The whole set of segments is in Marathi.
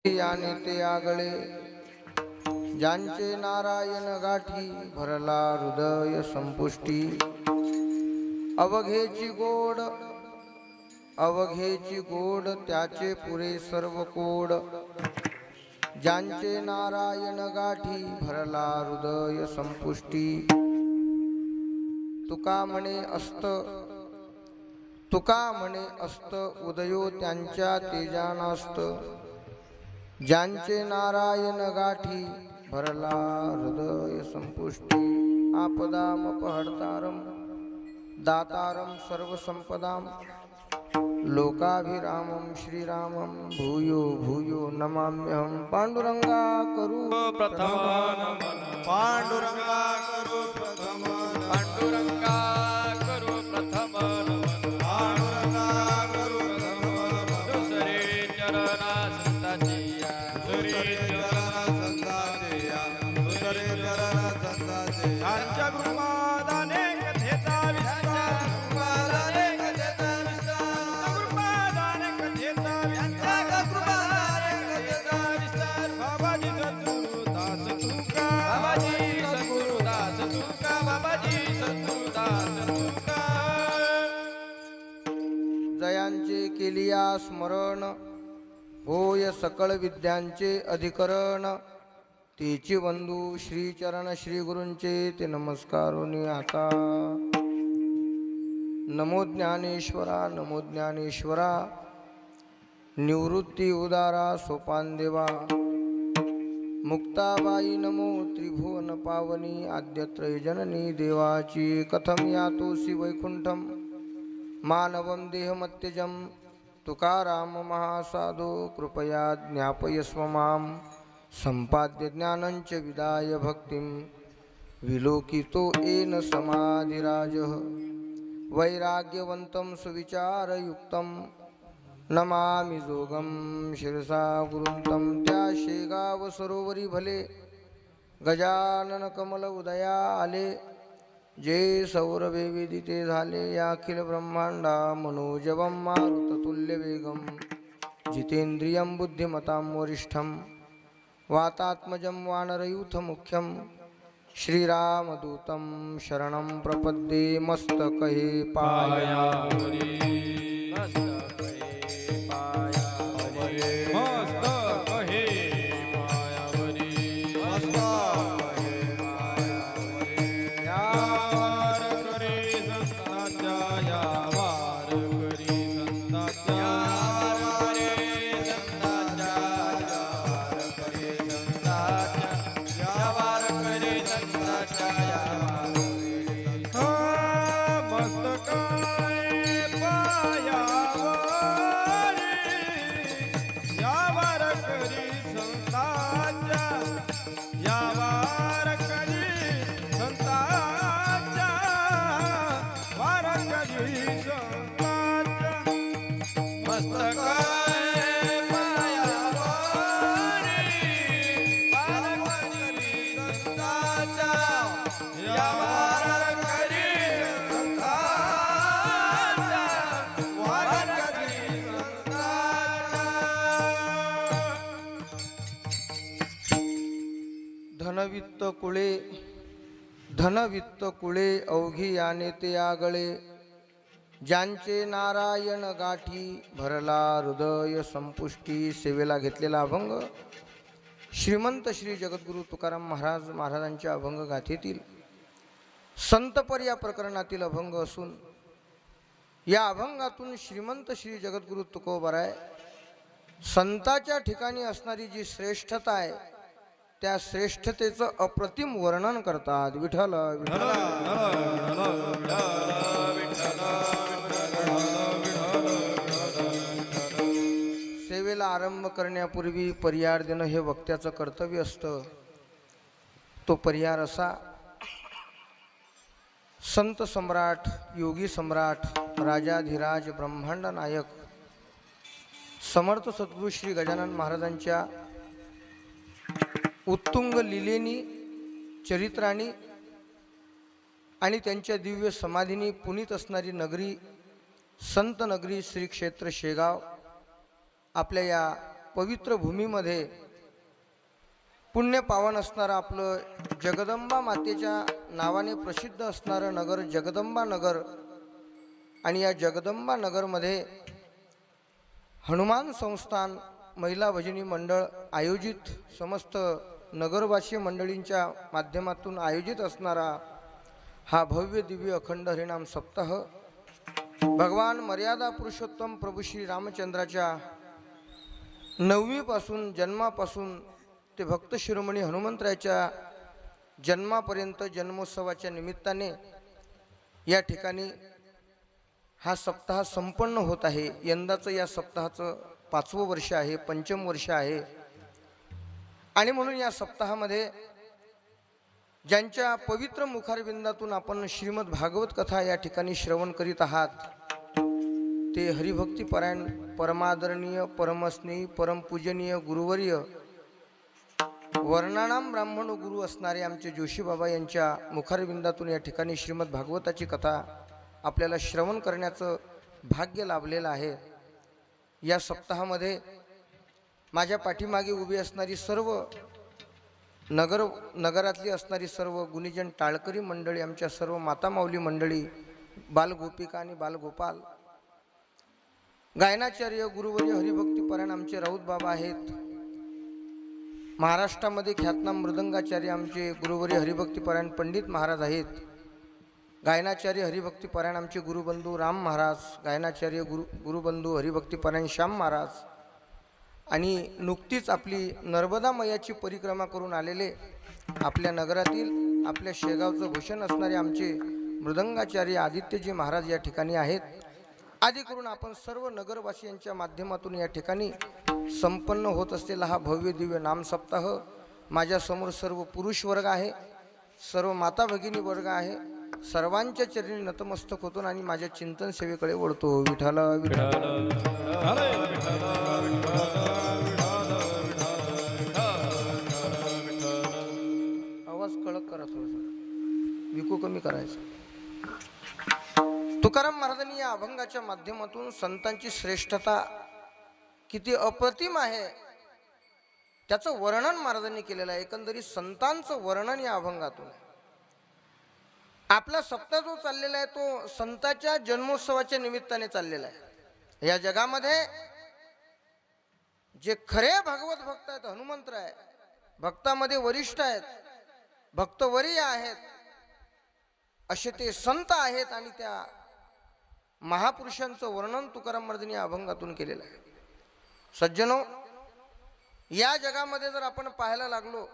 याने ते आगळे ज्यांचे नारायण गाठी भरला हृदय संपुष्टी अवघेची गोड त्याचे पुरे सर्व कोड ज्यांचे नारायण गाठी भरला हृदय संपुष्टी तुका म्हणे असत उदयो त्यांच्या तेजानास्त ज्यांचे नारायण गाठी भरला हृदय संपुष्टी आपदामपहर्तारं दातारं सर्वसंपदां लोकाभिरामं श्रीरामं भूयो भूयो नमाम्यहं पांडुरंगा करू प्रथम पांडुरंगा करू प्रथम पांडुरंगा करू प्रथम पांडुरंगा करू प्रथम दुसरे चरणा संतांची दुसरे चरणा संतांची दुसरे चरणा संतांची त्यांच्या गुरुपादाने कथेचा विस्तार गुरुपादाने कथेचा विस्तार गुरुपादाने कथेचा विस्तार गुरुपादाने कथेचा विस्तार बाबाजी सद्गुरुदास तुका बाबाजी सद्गुरुदास तुका बाबाजी सद्गुरुदास तुका जयांचे केलिया स्मरण होय सकळ विद्यांचे अधिकरण तेची बंधू श्री चरण श्री गुरूंचे ते नमस्कारोनी आता नमो ज्ञानेश्वरा निवृत्ती उदारा सोपान देवा मुक्ताबाई नमो त्रिभुवन पावनी आद्यत्रय जननी देवाची कथम यातोसी वैकुंठम मानवं देहमत्यजं तुकाराम महासाधो कृपया ज्ञापयस्व मां संपाद्य ज्ञानंच विदाय भक्तिं विलोकितो येन समाधिराजः वैराग्यवन्तं सुविचारयुक्तं नमामि जोगं शिरसा गुरुं तं त्या शेगाव सरोवरी भले गजानन कमल उदया आले जे सौरभे वेदिते झाले या अखिल ब्रह्मांडा मनोजवं मारुततुल्य वेगं जितेंद्रियं बुद्धिमतां वरिष्ठं वातात्मजं वानरयूथमुख्यं श्रीरामदूतं शरणं प्रपद्ये मस्तकहे पायावरी धनवित्त कुळे अवघी याने ते आगळे ज्यांचे नारायण गाठी भरला हृदय संपुष्टी सेवेला घेतलेला अभंग श्रीमंत श्री जगद्गुरु तुकाराम महाराजांच्या अभंग गाथेतील संतपर या प्रकरणातील अभंग असून या अभंगातून श्रीमंत श्री जगद्गुरु तुकोबराय संताच्या ठिकाणी असणारी जी श्रेष्ठता आहे त्या श्रेष्ठतेचं अप्रतिम वर्णन करतात. विठ्ठल सेवेला आरंभ करण्यापूर्वी परिहार देणं हे वक्त्याचं कर्तव्य असतं. तो परिहार असा: संत सम्राट, योगी सम्राट, राजाधिराज, ब्रह्मांड नायक समर्थ सद्गुरू श्री गजानन महाराजांच्या उत्तुंग लीलेनी, चरित्रानी आणि त्यांच्या दिव्य समाधीनी पुनीत असणारी नगरी, संत नगरी श्री क्षेत्र शेगाव आपल्या या पवित्र भूमीमध्ये पुण्य पावन असणारं आपलं जगदंबा मातेच्या नावाने प्रसिद्ध असणारं नगर जगदंबा नगर आणि या जगदंबा नगरमध्ये हनुमान संस्थान महिला भजनी मंडळ आयोजित समस्त नगरवासी मंडळींच्या माध्यमातून आयोजित असणारा हा भव्य दिव्य अखंड हरिनाम सप्ताह भगवान मर्यादा पुरुषोत्तम प्रभू श्री रामचंद्राच्या नवमीपासून जन्मापासून ते भक्त शिरोमणी हनुमंतरायाच्या जन्मापर्यंत जन्मोत्सवाच्या निमित्ताने या ठिकाणी हा सप्ताह संपन्न होत आहे। यंदाचं या सप्ताहाचं 5वं वर्ष आहे, पंचम वर्ष आहे आणि म्हणून या सप्ताहामध्ये ज्यांच्या पवित्र मुखारविंदातून आपण श्रीमद भागवत कथा या ठिकाणी श्रवण करीत आहात ते हरिभक्तीपरायण परमादरणीय परमस्नेही परमपूजनीय गुरुवर्य वर्णानाम ब्राह्मण गुरु असणारे आमचे जोशी बाबा यांच्या मुखारविंदातून या ठिकाणी श्रीमद भागवताची कथा आपल्याला श्रवण करण्याचं भाग्य लाभलेलं आहे। या सप्ताहामध्ये माझ्या पाठीमागे उभी असणारी सर्व नगरातली असणारी सर्व गुणीजन टाळकरी मंडळी, आमच्या सर्व माता माऊली मंडळी, बालगोपिका आणि बालगोपाल, गायनाचार्य गुरुवर्य हरिभक्तीपरायण आमचे राऊत बाबा आहेत, महाराष्ट्रामध्ये ख्यातनाम मृदंगाचार्य आमचे गुरुवर्य हरिभक्तीपरायण पंडित महाराज आहेत, गायनाचार्य हरिभक्तीपरायण आमचे गुरुबंधू राम महाराज, गायनाचार्य गुरुबंधू हरिभक्तीपरायण श्याम महाराज आणि नुकतीच आपली नर्मदा मैयाची परिक्रमा करून आलेले आपल्या नगरातील आपल्या शेगावचं भूषण असणारे आमचे मृदंगाचार्य आदित्यजी महाराज या ठिकाणी आहेत। आदी करून आपण सर्व नगरवासियांच्या माध्यमातून या ठिकाणी संपन्न होत असलेला हा भव्य दिव्य नाम सप्ताह माझ्यासमोर सर्व पुरुष वर्ग आहे, सर्व माता भगिनी वर्ग आहे, सर्वांच्या चरणी नतमस्तक होतो आणि माझ्या चिंतन सेवेकडे वळतो। विठ्ठल आवाज कळक करा, थोडंसं विकू कमी करायचं। तुकाराम महाराजांनी या अभंगाच्या माध्यमातून संतांची श्रेष्ठता किती अप्रतिम आहे त्याचं वर्णन महाराजांनी केलेलं आहे। एकंदरीत संतांचं वर्णन या अभंगातून आहे। आपला सप्ताह जो चाललेला आहे तो संतांच्या जन्मोत्सवाच्या निमित्ताने चाललेला आहे। या जगामध्ये जे खरे भगवत भक्त आहेत, हनुमंतराय भक्तामध्ये वरिष्ठ आहेत, भक्तवरीय आहेत, असे ते संत आहेत आणि त्या महापुरुषांचं वर्णन तुकाराम महाराजांनी या अभंगातून केलेलं आहे। सज्जनो, या जगामध्ये जर आपण पाहायला लागलो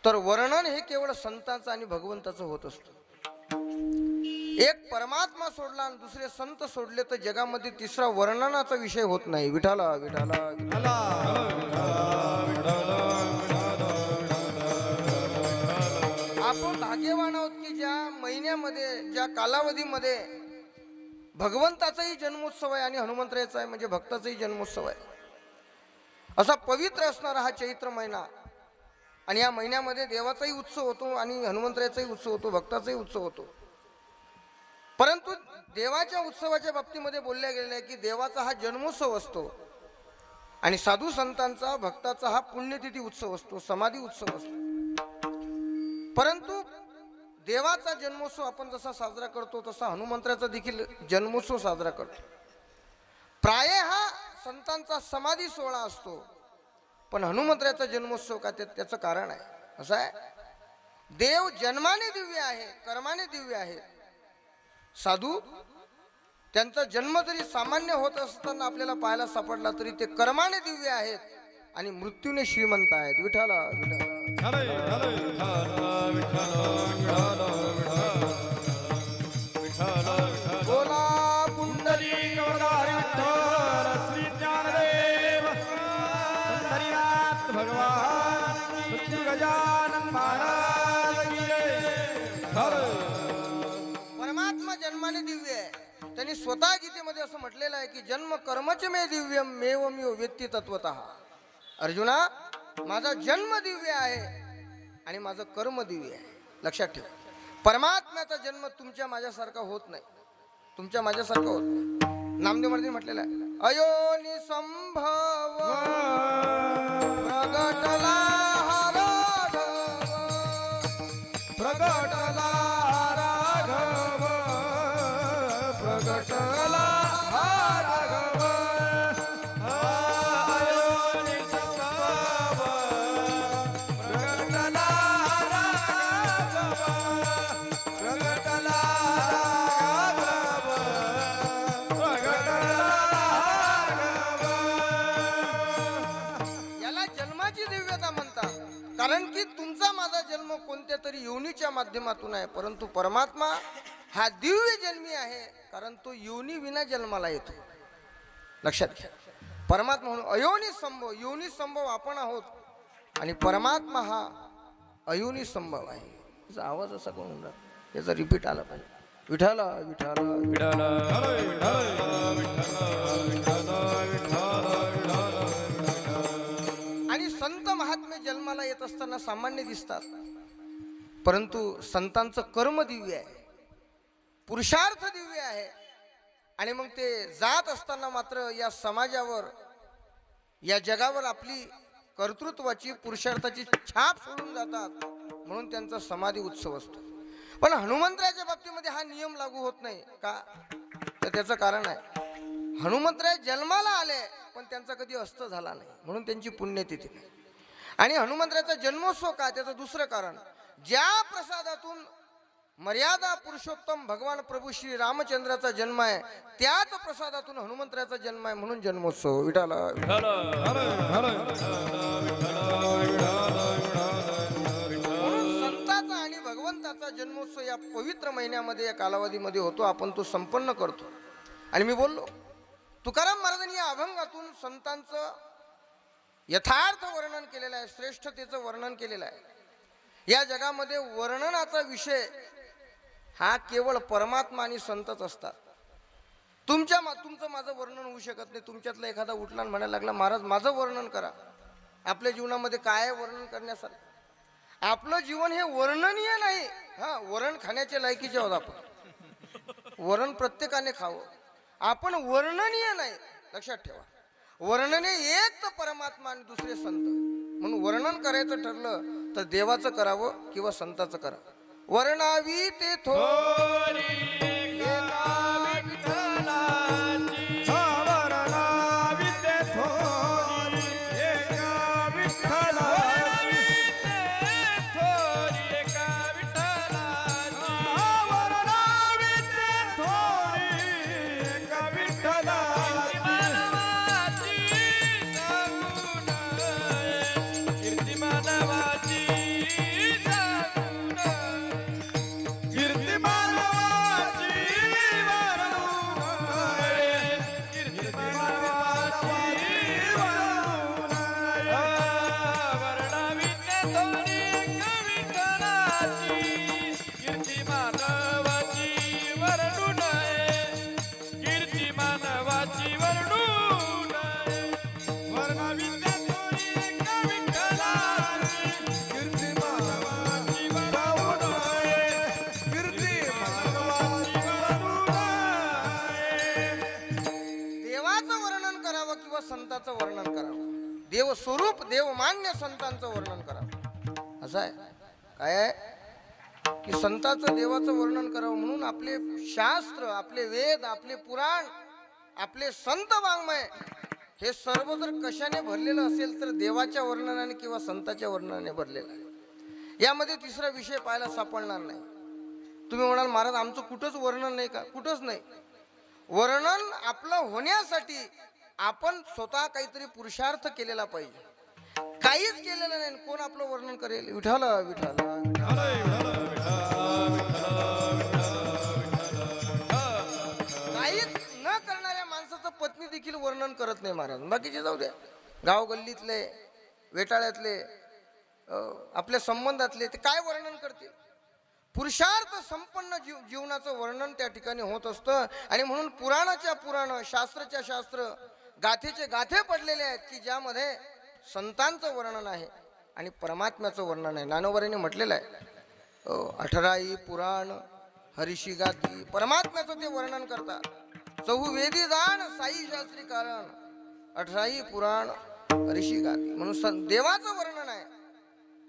तर वर्णन हे केवळ संतांचं आणि भगवंताचं होत असतं। एक परमात्मा सोडला आणि दुसरे संत सोडले तर जगामध्ये तिसरा वर्णनाचा विषय होत नाही। विठाला विठाला विठाला आपण भाग्यवान आहोत की ज्या महिन्यामध्ये ज्या कालावधीमध्ये भगवंताचाही जन्मोत्सव आहे आणि हनुमंतरायाचा आहे म्हणजे भक्ताचाही जन्मोत्सव आहे। असा पवित्र असणारा हा चैत्र महिना आणि या महिन्यामध्ये देवाचाही उत्सव होतो आणि हनुमंतरायाचाही उत्सव होतो, भक्ताचाही उत्सव होतो। परंतु देवाच्या उत्सवाच्या बाबतीमध्ये बोलल्या गेले आहे की देवाचा हा जन्मोत्सव असतो आणि साधू संतांचा भक्ताचा हा पुण्यतिथी उत्सव असतो, समाधी उत्सव असतो। परंतु देवाचा जन्मोत्सव आपण जसा साजरा करतो तसा हनुमंतराचा देखील जन्मोत्सव साजरा करतो। प्राय हा संतांचा समाधी सोहळा असतो, पण हनुमंतराचा जन्मोत्सव का त्याचं कारण आहे असं आहे, देव जन्माने दिव्य आहे, कर्माने दिव्य आहे। साधू त्यांचा जन्म जरी सामान्य होत असताना आपल्याला पाहायला सापडला तरी ते कर्माने दिव्य आहेत आणि मृत्यूने श्रीमंत आहेत। विठाला बोला पुंडलिक श्री ज्ञानदेव भगवान गजानन महाराज की जय। परमात्मा जन्माने दिव्य आहे। त्यांनी स्वतः गीतेमध्ये असं म्हटलेलं आहे की जन्म कर्मच मे दिव्यम मेवमिव व्यक्ती तत्वतः। अर्जुना, माझा जन्म दिव्य आहे आणि माझं कर्म दिव्य आहे। लक्षात ठेवा, परमात्म्याचा जन्म तुमच्या माझ्यासारखा होत नाही, तुमच्या माझ्यासारखा होत नाही। नामदेव महाराजांनी म्हटलेलं आहे अयोनी संभव प्रगटला हा राघव, प्रगटला राघव, प्रगटला हा राघव. अयोनी संभव प्रगटला राघव, प्रगटला राघव, प्रगटला राघव. याला जन्माची दिव्यता म्हणतात. कारण की तुमचा माझा जन्म कोणत्या तरी योनीच्या माध्यमातून आहे, परंतु परमात्मा हा दिव्य जन्मी आहे, कारण तो योनी विना जन्माला येतो. लक्षात घ्या. परमात्मा म्हणून अयोनी संभव, योनी संभव आपण आहोत आणि परमात्मा हा अयोनी संभव आहे. याचा आवाज असा कोण होणार, याचा रिपीट आला पाहिजे. विठाल विठाल विठ्ठल आणि संत महात्मे जन्माला येत असताना सामान्य दिसतात, परंतु संतांचं कर्म दिव्य आहे, पुरुषार्थ दिव्य आहे. आणि मग ते जात असताना मात्र या समाजावर, या जगावर आपली कर्तृत्वाची, पुरुषार्थाची छाप सोडून जातात, म्हणून त्यांचा समाधी उत्सव असतो. पण हनुमंतराच्या बाबतीमध्ये हा नियम लागू होत नाही का, तर त्याचं कारण आहे, हनुमंतराय जन्माला आले पण त्यांचा कधी अस्त झाला नाही, म्हणून त्यांची पुण्यतिथी नाही. आणि हनुमंतराचा जन्मोत्सव का, त्याचं दुसरं कारण, ज्या प्रसादातून मर्यादा पुरुषोत्तम भगवान प्रभू श्री रामचंद्राचा जन्म आहे, त्याच प्रसादातून हनुमंतराचा जन्म आहे, म्हणून जन्मोत्सव. विठाला म्हणून संताचा आणि भगवंताचा जन्मोत्सव या पवित्र महिन्यामध्ये, या कालावधीमध्ये होतो. आपण तो संपन्न करतो. आणि मी बोललो, तुकाराम महाराजांनी या अभंगातून संतांचं यथार्थ वर्णन केलेलं आहे, श्रेष्ठतेचं वर्णन केलेलं आहे. या जगामध्ये वर्णनाचा विषय हा केवळ परमात्मा आणि संतच असतात. तुमचं माझं वर्णन होऊ शकत नाही. तुमच्यातला एखादा उठला आणि म्हणायला लागला, महाराज माझं वर्णन करा. आपल्या जीवनामध्ये काय आहे वर्णन करण्यासारखं? आपलं जीवन हे वर्णनीय नाही. हा, वरण खाण्याच्या लायकीचे आहोत आपण. वरण प्रत्येकाने खावं, आपण वर्णनीय नाही. लक्षात ठेवा, वर्णनीय एक तर परमात्मा आणि दुसरे संत. म्हणून वर्णन करायचं ठरलं तर देवाचं करावं किंवा संताचं करावं. वर्णावी ते थोरी संतांचं वर्णन करावं. देव स्वरूप, देव मान्य संतांचं वर्णन करावं. असं आहे. काय आहे की संतांचं, देवाचं वर्णन करावं म्हणून आपले शास्त्र, आपले वेद, आपले पुराण, आपले संत वाङ्मय हे सर्व जर कशाने भरलेलं असेल तर देवाच्या वर्णनाने किंवा संतांच्या वर्णनाने भरलेलं आहे. यामध्ये तिसरा विषय पाहायला सापडणार नाही. तुम्ही म्हणाल महाराज आमचं कुठंच वर्णन नाही का? कुठंच नाही. वर्णन आपलं होण्यासाठी आपण स्वतः काहीतरी पुरुषार्थ केलेला पाहिजे. काहीच केलेलं नाही, कोण आपलं वर्णन करेल? विठाल विठाल काहीच न करणाऱ्या माणसाचं पत्नी देखील वर्णन करत नाही महाराज. बाकीचे जाऊ द्या, गाव गल्लीतले, वेटाळ्यातले, आपल्या संबंधातले, ते काय वर्णन करतील? पुरुषार्थ संपन्न जीवनाचं वर्णन त्या ठिकाणी होत असतं. आणि म्हणून पुराणाच्या पुराण, शास्त्राच्या शास्त्र, गाथेचे गाथे पडलेले आहेत की ज्यामध्ये संतांचं वर्णन आहे आणि परमात्म्याचं वर्णन आहे. ज्ञानोबांनी म्हटलेलं आहे, 18 पुराण हरिशी गाती, परमात्म्याचं ते वर्णन करतात. चहुवेदी जाण साई शास्त्री कारण 18ही पुराण ऋषी गाती. म्हणून देवाचं वर्णन आहे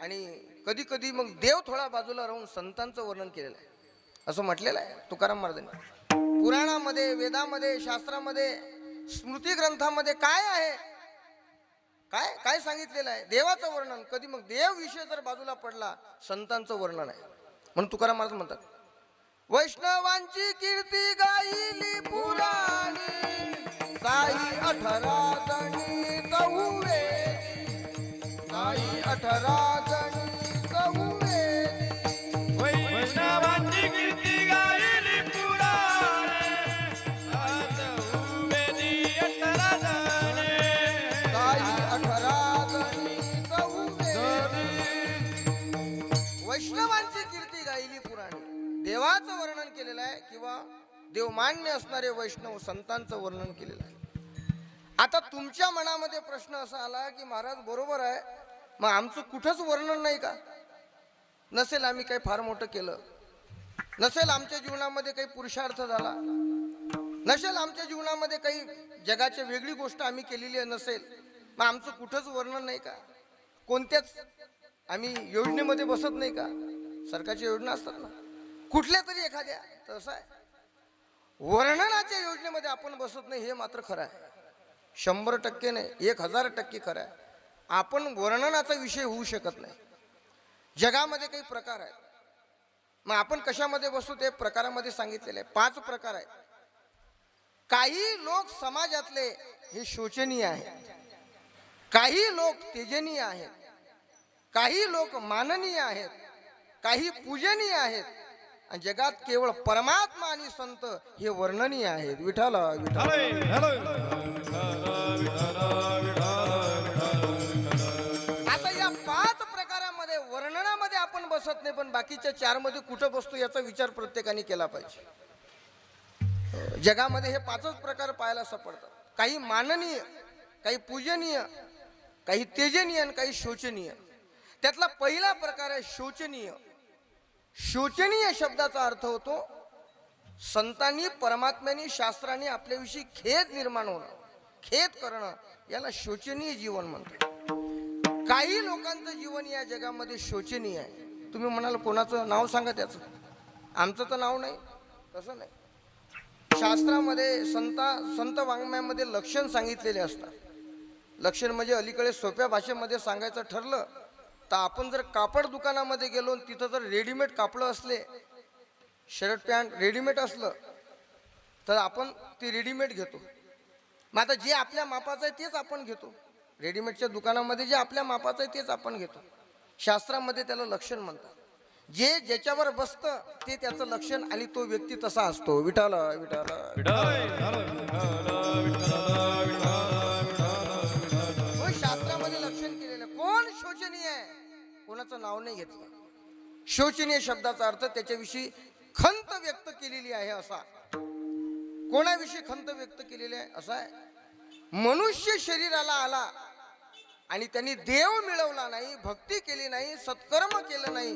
आणि कधी कधी मग देव थोडा बाजूला राहून संतांचं वर्णन केलेलं आहे असं म्हटलेलं आहे तुकाराम महाराजांनी. पुराणामध्ये, वेदामध्ये, शास्त्रामध्ये, स्मृती ग्रंथामध्ये काय आहे, काय काय सांगितलेलं आहे? देवाचं वर्णन. कधी मग देव विषय जर बाजूला पडला, संतांचं वर्णन आहे. म्हणून तुकाराम महाराज म्हणतात, वैष्णवांची कीर्ती गायली पुराणी, साई 18 जणी चहुवेदी, साई 18 जणी चहुवेदी. वैष्णवांची कीर्ती गायली पुराणे, चहुवेदी 18 जणे. साई 18 जणी चहुवेदी. वैष्णवांची कीर्ती गायली पुराणी, देवाचं वर्णन केलेलं आहे किंवा देवमान्य असणारे वैष्णव संतांचं वर्णन केलेलं आहे. आता तुमच्या मनामध्ये प्रश्न असा आला की महाराज बरोबर आहे, मग आमचं कुठंच वर्णन नाही का? नसेल आम्ही काही फार मोठं केलं, नसेल आमच्या जीवनामध्ये काही पुरुषार्थ झाला, नसेल आमच्या जीवनामध्ये काही जगाची वेगळी गोष्ट आम्ही केलेली आहे नसेल, मग आमचं कुठंच वर्णन नाही का? कोणत्याच आम्ही योजनेमध्ये बसत नाही का? सरकारच्या योजना असतात ना कुठल्या तरी एखाद्या, तसं आहे वर्णनाच्या योजनेमध्ये आपण बसत नाही हे मात्र खरं आहे. 100% नाही, 1000% खरं आहे. आपण वर्णनाचा विषय होऊ शकत नाही. जगामध्ये काही प्रकार आहेत, मग आपण कशामध्ये बसू ते प्रकारामध्ये सांगितलेले आहे. 5 प्रकार आहेत. काही लोक समाजातले हे शोचनीय आहेत, काही लोक तेजनीय आहेत, काही लोक माननीय आहेत, काही पूजनीय आहेत, आणि जगात केवळ परमात्मा आणि संत हे वर्णनीय आहेत. विठ्ठल विठ्ठल. आता या 5 प्रकारामध्ये वर्णनामध्ये आपण बसत नाही, पण बाकीच्या 4 मध्ये कुठं बसतो याचा विचार प्रत्येकाने केला पाहिजे. जगामध्ये हे 5च प्रकार पाहायला सापडतात. काही माननीय, काही पूजनीय, काही तेजनीय आणि काही शोचनीय. त्यातला पहिला प्रकार आहे शोचनीय. शोचनीय शब्दाचा अर्थ होतो संतांनी, परमात्म्यानी, शास्त्रांनी आपल्याविषयी खेद निर्माण होणं, खेद करणं, याला शोचनीय जीवन म्हणतात. काही लोकांचं जीवन या जगामध्ये शोचनीय आहे. तुम्ही म्हणाल कोणाचं नाव सांगा त्याचं? आमचं तर नाव नाही, तसं नाही. शास्त्रामध्ये संत वाङ्मयामध्ये लक्षण सांगितलेले असतात. लक्षण म्हणजे अलीकडे सोप्या भाषेमध्ये सांगायचं ठरलं तर आपण जर कापड दुकानामध्ये गेलो, तिथं जर रेडीमेड कापडं असले, शर्ट पॅन्ट रेडीमेड असलं तर आपण ती रेडीमेड घेतो. मग आता जे आपल्या मापाचं आहे तेच आपण घेतो. रेडीमेडच्या दुकानामध्ये जे आपल्या मापाचं आहे तेच आपण घेतो. शास्त्रामध्ये त्याला लक्षण म्हणतात. जे ज्याच्यावर बसतं ते त्याचं लक्षण आणि तो व्यक्ती तसा असतो. विठ्ठल विठ्ठल. शास्त्रामध्ये लक्षण केलेलं. कोण शोचनीय आहे? कोणाचं नाव नाही घेतलं. शोचनीय शब्दाचा अर्थ त्याच्याविषयी खंत व्यक्त केलेली आहे असा. कोणाविषयी खंत व्यक्त केलेली आहे असा आहे, मनुष्य शरीराला आला आणि त्यांनी देव मिळवला नाही, भक्ती केली नाही, सत्कर्म केलं नाही,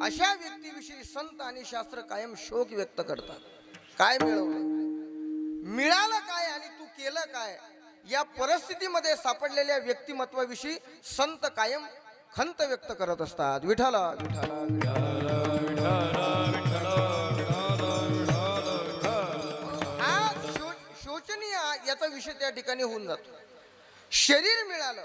अशा व्यक्तीविषयी संत आणि शास्त्र कायम शोक व्यक्त करतात. काय मिळवलं, मिळालं काय आणि तू केलं काय, या परिस्थितीमध्ये सापडलेल्या व्यक्तिमत्वाविषयी संत कायम खंत व्यक्त करत असतात. विठ्ठल विठ्ठल. हा शोचनीय याचा विषय त्या ठिकाणी होऊन जातो. शरीर मिळालं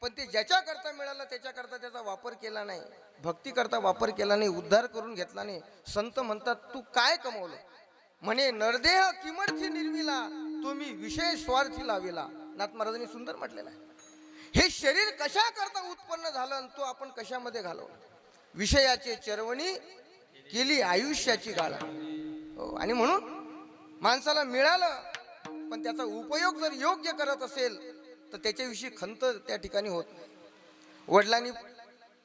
पण ते ज्याच्याकरता मिळालं त्याच्याकरता त्याचा वापर केला नाही, भक्ती करता वापर केला नाही, उद्धार करून घेतला नाही. संत म्हणतात तू काय कमवलं? म्हणे नरदेह किमर्थी निर्मिला, तुम्ही विषय स्वार्थी लाविला. नाथ महाराजांनी सुंदर म्हटलेला आहे. हे शरीर कशा करता उत्पन्न झालं आणि तो आपण कशामध्ये घालवला? विषयाची चरवणी केली आयुष्याची गाळा. आणि म्हणून माणसाला मिळालं पण त्याचा उपयोग जर योग्य करत असेल तर त्याच्याविषयी खंत त्या ठिकाणी होत नाही. वडिलांनी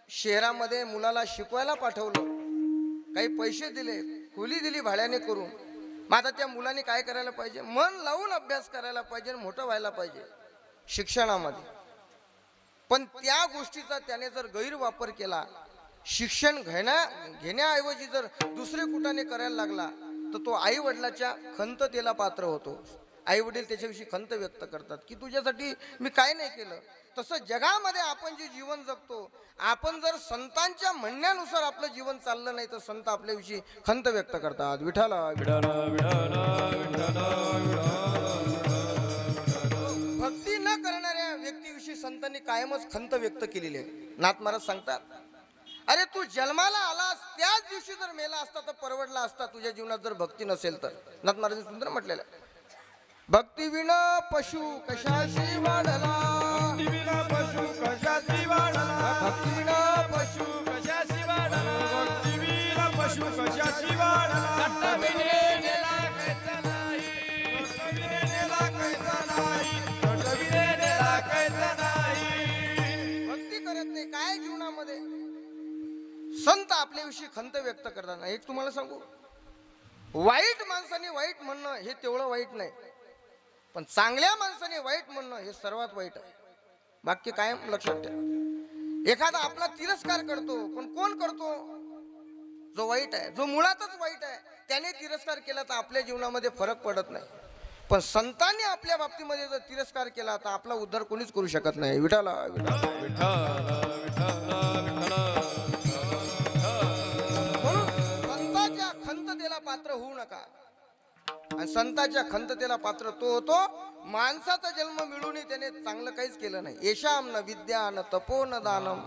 शहरामध्ये मुलाला शिकवायला पाठवलं, काही पैसे दिले, खोली दिली भाड्याने करून. मग आता त्या मुलाने काय करायला पाहिजे? मन लावून अभ्यास करायला पाहिजे, मोठं व्हायला पाहिजे शिक्षणामध्ये. पण त्या गोष्टीचा त्याने जर गैरवापर केला, शिक्षण घेण्याऐवजी जर दुसरे कुठाने करायला लागला, तर तो आई वडिलाच्या खंततेला पात्र होतो. आई वडील त्याच्याविषयी खंत व्यक्त करतात की तुझ्यासाठी मी काय नाही केलं. तसं जगामध्ये आपण जे जीवन जगतो, आपण जर संतांच्या म्हणण्यानुसार आपलं जीवन चाललं नाही तर संत आपल्याविषयी खंत व्यक्त करतात. विठाला भक्ती न करणाऱ्या व्यक्तीविषयी संतांनी कायमच खंत व्यक्त केलेली आहे. नाथ महाराज सांगतात, अरे तू जन्माला आलास त्याच दिवशी जर मेला असता तर परवडला असता, तुझ्या जीवनात जर भक्ती नसेल तर. नाथ महाराजांनी सुंदर म्हटलेलं आहे, भक्ती विना पशु कशाशी वाढला, विना पशु कशाची वाढला, भक्ती विना पशु कशाची वाढला, भक्ती विना पशु कशाची वाढला. दत्तविने नेला कैसा नाही, दत्तविने नेला कैसा नाही, दत्तविने नेला कैसा नाही. भक्ती करत नाही काय जीवनामध्ये. संत आपल्याविषयी खंत व्यक्त करताना एक तुम्हाला सांगू, वाईट माणसाने वाईट म्हणणं हे तेवढं वाईट नाही, पण चांगल्या माणसाने वाईट म्हणणं हे सर्वात वाईट आहे. वाक्य कायम लक्षात ठेवा. एखादा आपला तिरस्कार करतो, पण कोण करतो? जो वाईट आहे, जो मुळातच वाईट आहे, त्याने तिरस्कार केला तर आपल्या जीवनामध्ये फरक पडत नाही. पण संतांनी आपल्या बाबतीमध्ये जर तिरस्कार केला तर आपला उद्धार कोणीच करू शकत नाही. विठाला म्हणून संतांच्या खंततेला पात्र होऊ नका. आणि संतांच्या खंततेला पात्र तो होतो माणसाचा जन्म मिळूनही त्याने चांगलं काहीच केलं नाही. येशाम न विद्या न तपो न दानम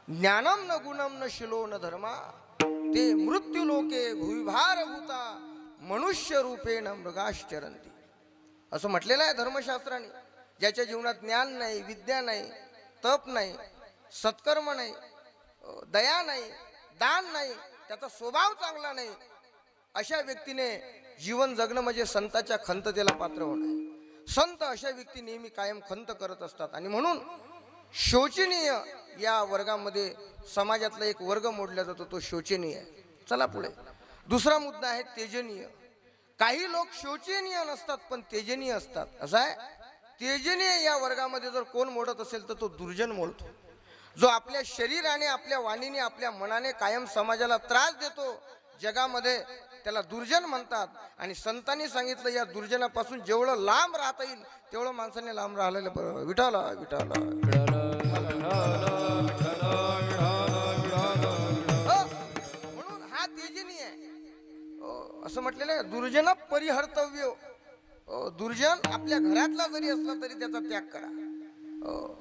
ज्ञानम न गुणम न शिलो न धर्मा ते मृत्यू लोके भूविभार भूता मनुष्य रूपेण मृगाश्चरंती. असं म्हटलेलं आहे धर्मशास्त्राने. ज्याच्या जीवनात ज्ञान नाही, विद्या नाही, तप नाही, सत्कर्म नाही, दया नाही, दान नाही, त्याचा स्वभाव चांगला नाही, अशा व्यक्तीने जीवन जगणं म्हणजे संतांच्या खंततेला पात्र होणं. संत अशा व्यक्ती नेहमी कायम खंत करत असतात. आणि म्हणून शोचनीय या वर्गामध्ये समाजातला एक वर्ग मोडला जातो, तो शोचनीय. चला पुढे. दुसरा मुद्दा आहे तेजनीय. काही लोक शोचनीय नसतात पण तेजनीय असतात. असं आहे, तेजनीय या वर्गामध्ये जर कोण मोडत असेल तर तो दुर्जन मोडतो. जो आपल्या शरीराने, आपल्या वाणीने, आपल्या मनाने कायम समाजाला त्रास देतो जगामध्ये, त्याला दुर्जन म्हणतात. आणि संतांनी सांगितलं या दुर्जनापासून जेवढं लांब राहता येईल तेवढं माणसाने लांब राहिलेलं बरं. विठाला विठाला म्हणून हा तेजनी आहे. असं म्हटलेलं आहे, दुर्जन परिहर्तव्य. दुर्जन आपल्या घरातला जरी असला तरी त्याचा त्याग करा.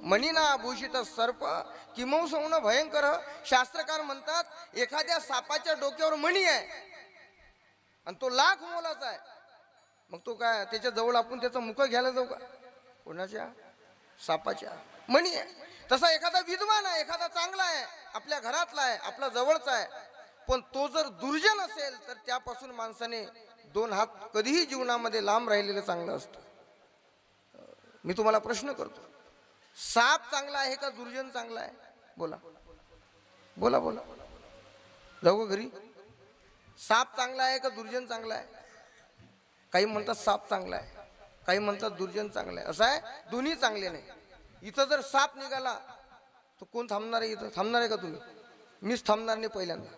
मणिना भूषित सर्प किमौसौन भयंकर. शास्त्रकार म्हणतात एखाद्या सापाच्या डोक्यावर मणी आहे आणि तो लाख मोलाचा आहे, मग तो काय त्याच्या जवळ आपण त्याचा मुख घ्यायला जाऊ का? कोणाच्या? सापाच्या. मणी आहे. तसा एखादा विद्वान आहे, एखादा चांगला आहे, आपल्या घरातला आहे, आपला जवळचा आहे, पण तो जर दुर्जन असेल तर त्यापासून माणसाने दोन हात कधीही जीवनामध्ये लांब राहिलेलं चांगलं असतं. मी तुम्हाला प्रश्न करतो, साप चांगला आहे का दुर्जन चांगला आहे? बोला बोला बोला. जाऊ घरी. साप चांगला आहे का दुर्जन चांगला आहे? काही म्हणतात साप चांगला आहे, काही म्हणतात दुर्जन चांगला आहे. असं आहे, दोन्ही चांगले नाही. इथं जर साप निघाला तर कोण थांबणार आहे? इथं थांबणार आहे का तुम्ही? मीच थांबणार नाही पहिल्यांदा.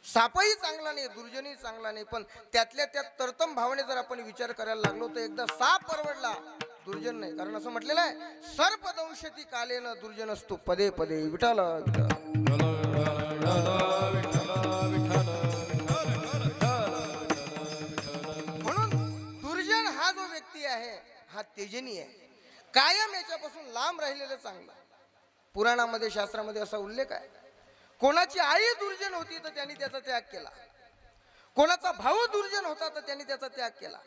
सापही चांगला नाही, दुर्जनही चांगला नाही, पण त्यातल्या त्यात तरतम भावने जर आपण विचार करायला लागलो तर एकदा साप परवडला, दुर्जन नाही. कारण असं म्हटलेलं आहे, सर्पदंशती कालेन दुर्जनस्तु पदे पदे. विठाला म्हणून दुर्जन हा जो व्यक्ती आहे हा तेजनी आहे, कायम याच्यापासून लांब राहिलेलं चांगलं. पुराणामध्ये, शास्त्रामध्ये असा उल्लेख आहे, कोणाची आई दुर्जन होती तर त्यांनी त्याचा त्याग केला, कोणाचा भाऊ दुर्जन होता तर त्यांनी त्याचा त्याग केला,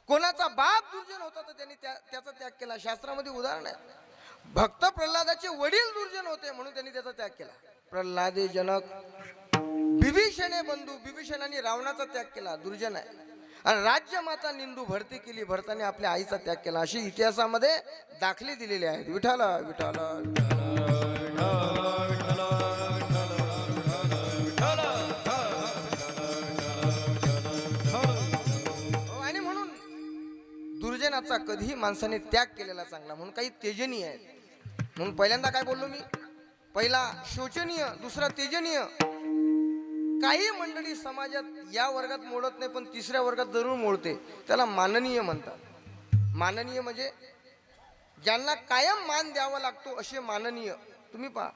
कोणाचा बाप दुर्जन होता तर त्यांनी त्याचा त्याग केला. शास्त्रामध्ये उदाहरण आहे, भक्त प्रल्हादाचे वडील दुर्जन होते म्हणून त्यांनी त्याचा त्याग केला. प्रल्हादे जनक. विभीषणे बंधू, विभीषणाने रावणाचा त्याग केला, दुर्जन आहे. आणि राज्यमाता निंदू भरती केली, भरताने आपल्या आईचा त्याग केला. अशी इतिहासामध्ये दाखले दिलेले आहेत. विठाला विठाला आणि म्हणून दुर्जनाचा कधीही माणसाने त्याग केलेला चांगला. म्हणून काही तेजनीय आहेत. म्हणून पहिल्यांदा काय बोललो मी? पहिला शोचनीय, दुसरा तेजनीय. काही मंडळी समाजात या वर्गात मोडत नाही, पण तिसऱ्या वर्गात जरूर मोडते. त्याला माननीय म्हणतात. माननीय म्हणजे ज्यांना कायम मान द्यावा लागतो असे माननीय. तुम्ही पहा,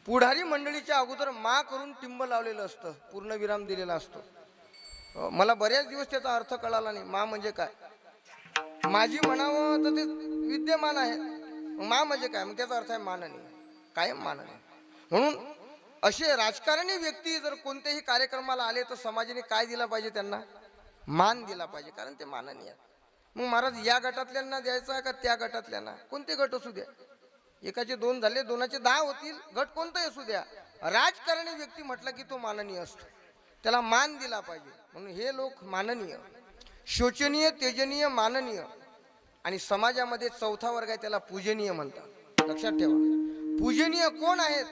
पुढारी मंडळीच्या अगोदर मा करून टिंब लावलेलं असतं, पूर्णविराम दिलेला असतो. मला बऱ्याच दिवस त्याचा अर्थ कळाला नाही. मा म्हणजे काय? माझी म्हणावं तर ते विद्यमान आहे. मा म्हणजे काय? मग त्याचा अर्थ आहे माननीय, कायम माननीय. म्हणून असे राजकारणी व्यक्ती जर कोणत्याही कार्यक्रमाला आले तर समाजाने काय दिला पाहिजे? त्यांना मान दिला पाहिजे, कारण ते माननीय आहेत. मग महाराज या गटातल्यांना द्यायचा का त्या गटातल्यांना? कोणते गट असू द्या, एकाचे 2 झाले, 2चे 10 होतील, गट कोणताही असू द्या, राजकारणी व्यक्ती म्हटलं की तो माननीय असतो, त्याला मान दिला पाहिजे. म्हणून हे लोक माननीय, शोचनीय, तेजनीय, माननीय. आणि समाजामध्ये चौथा वर्ग आहे, त्याला पूजनीय म्हणतात. लक्षात ठेवा, पूजनीय कोण आहेत?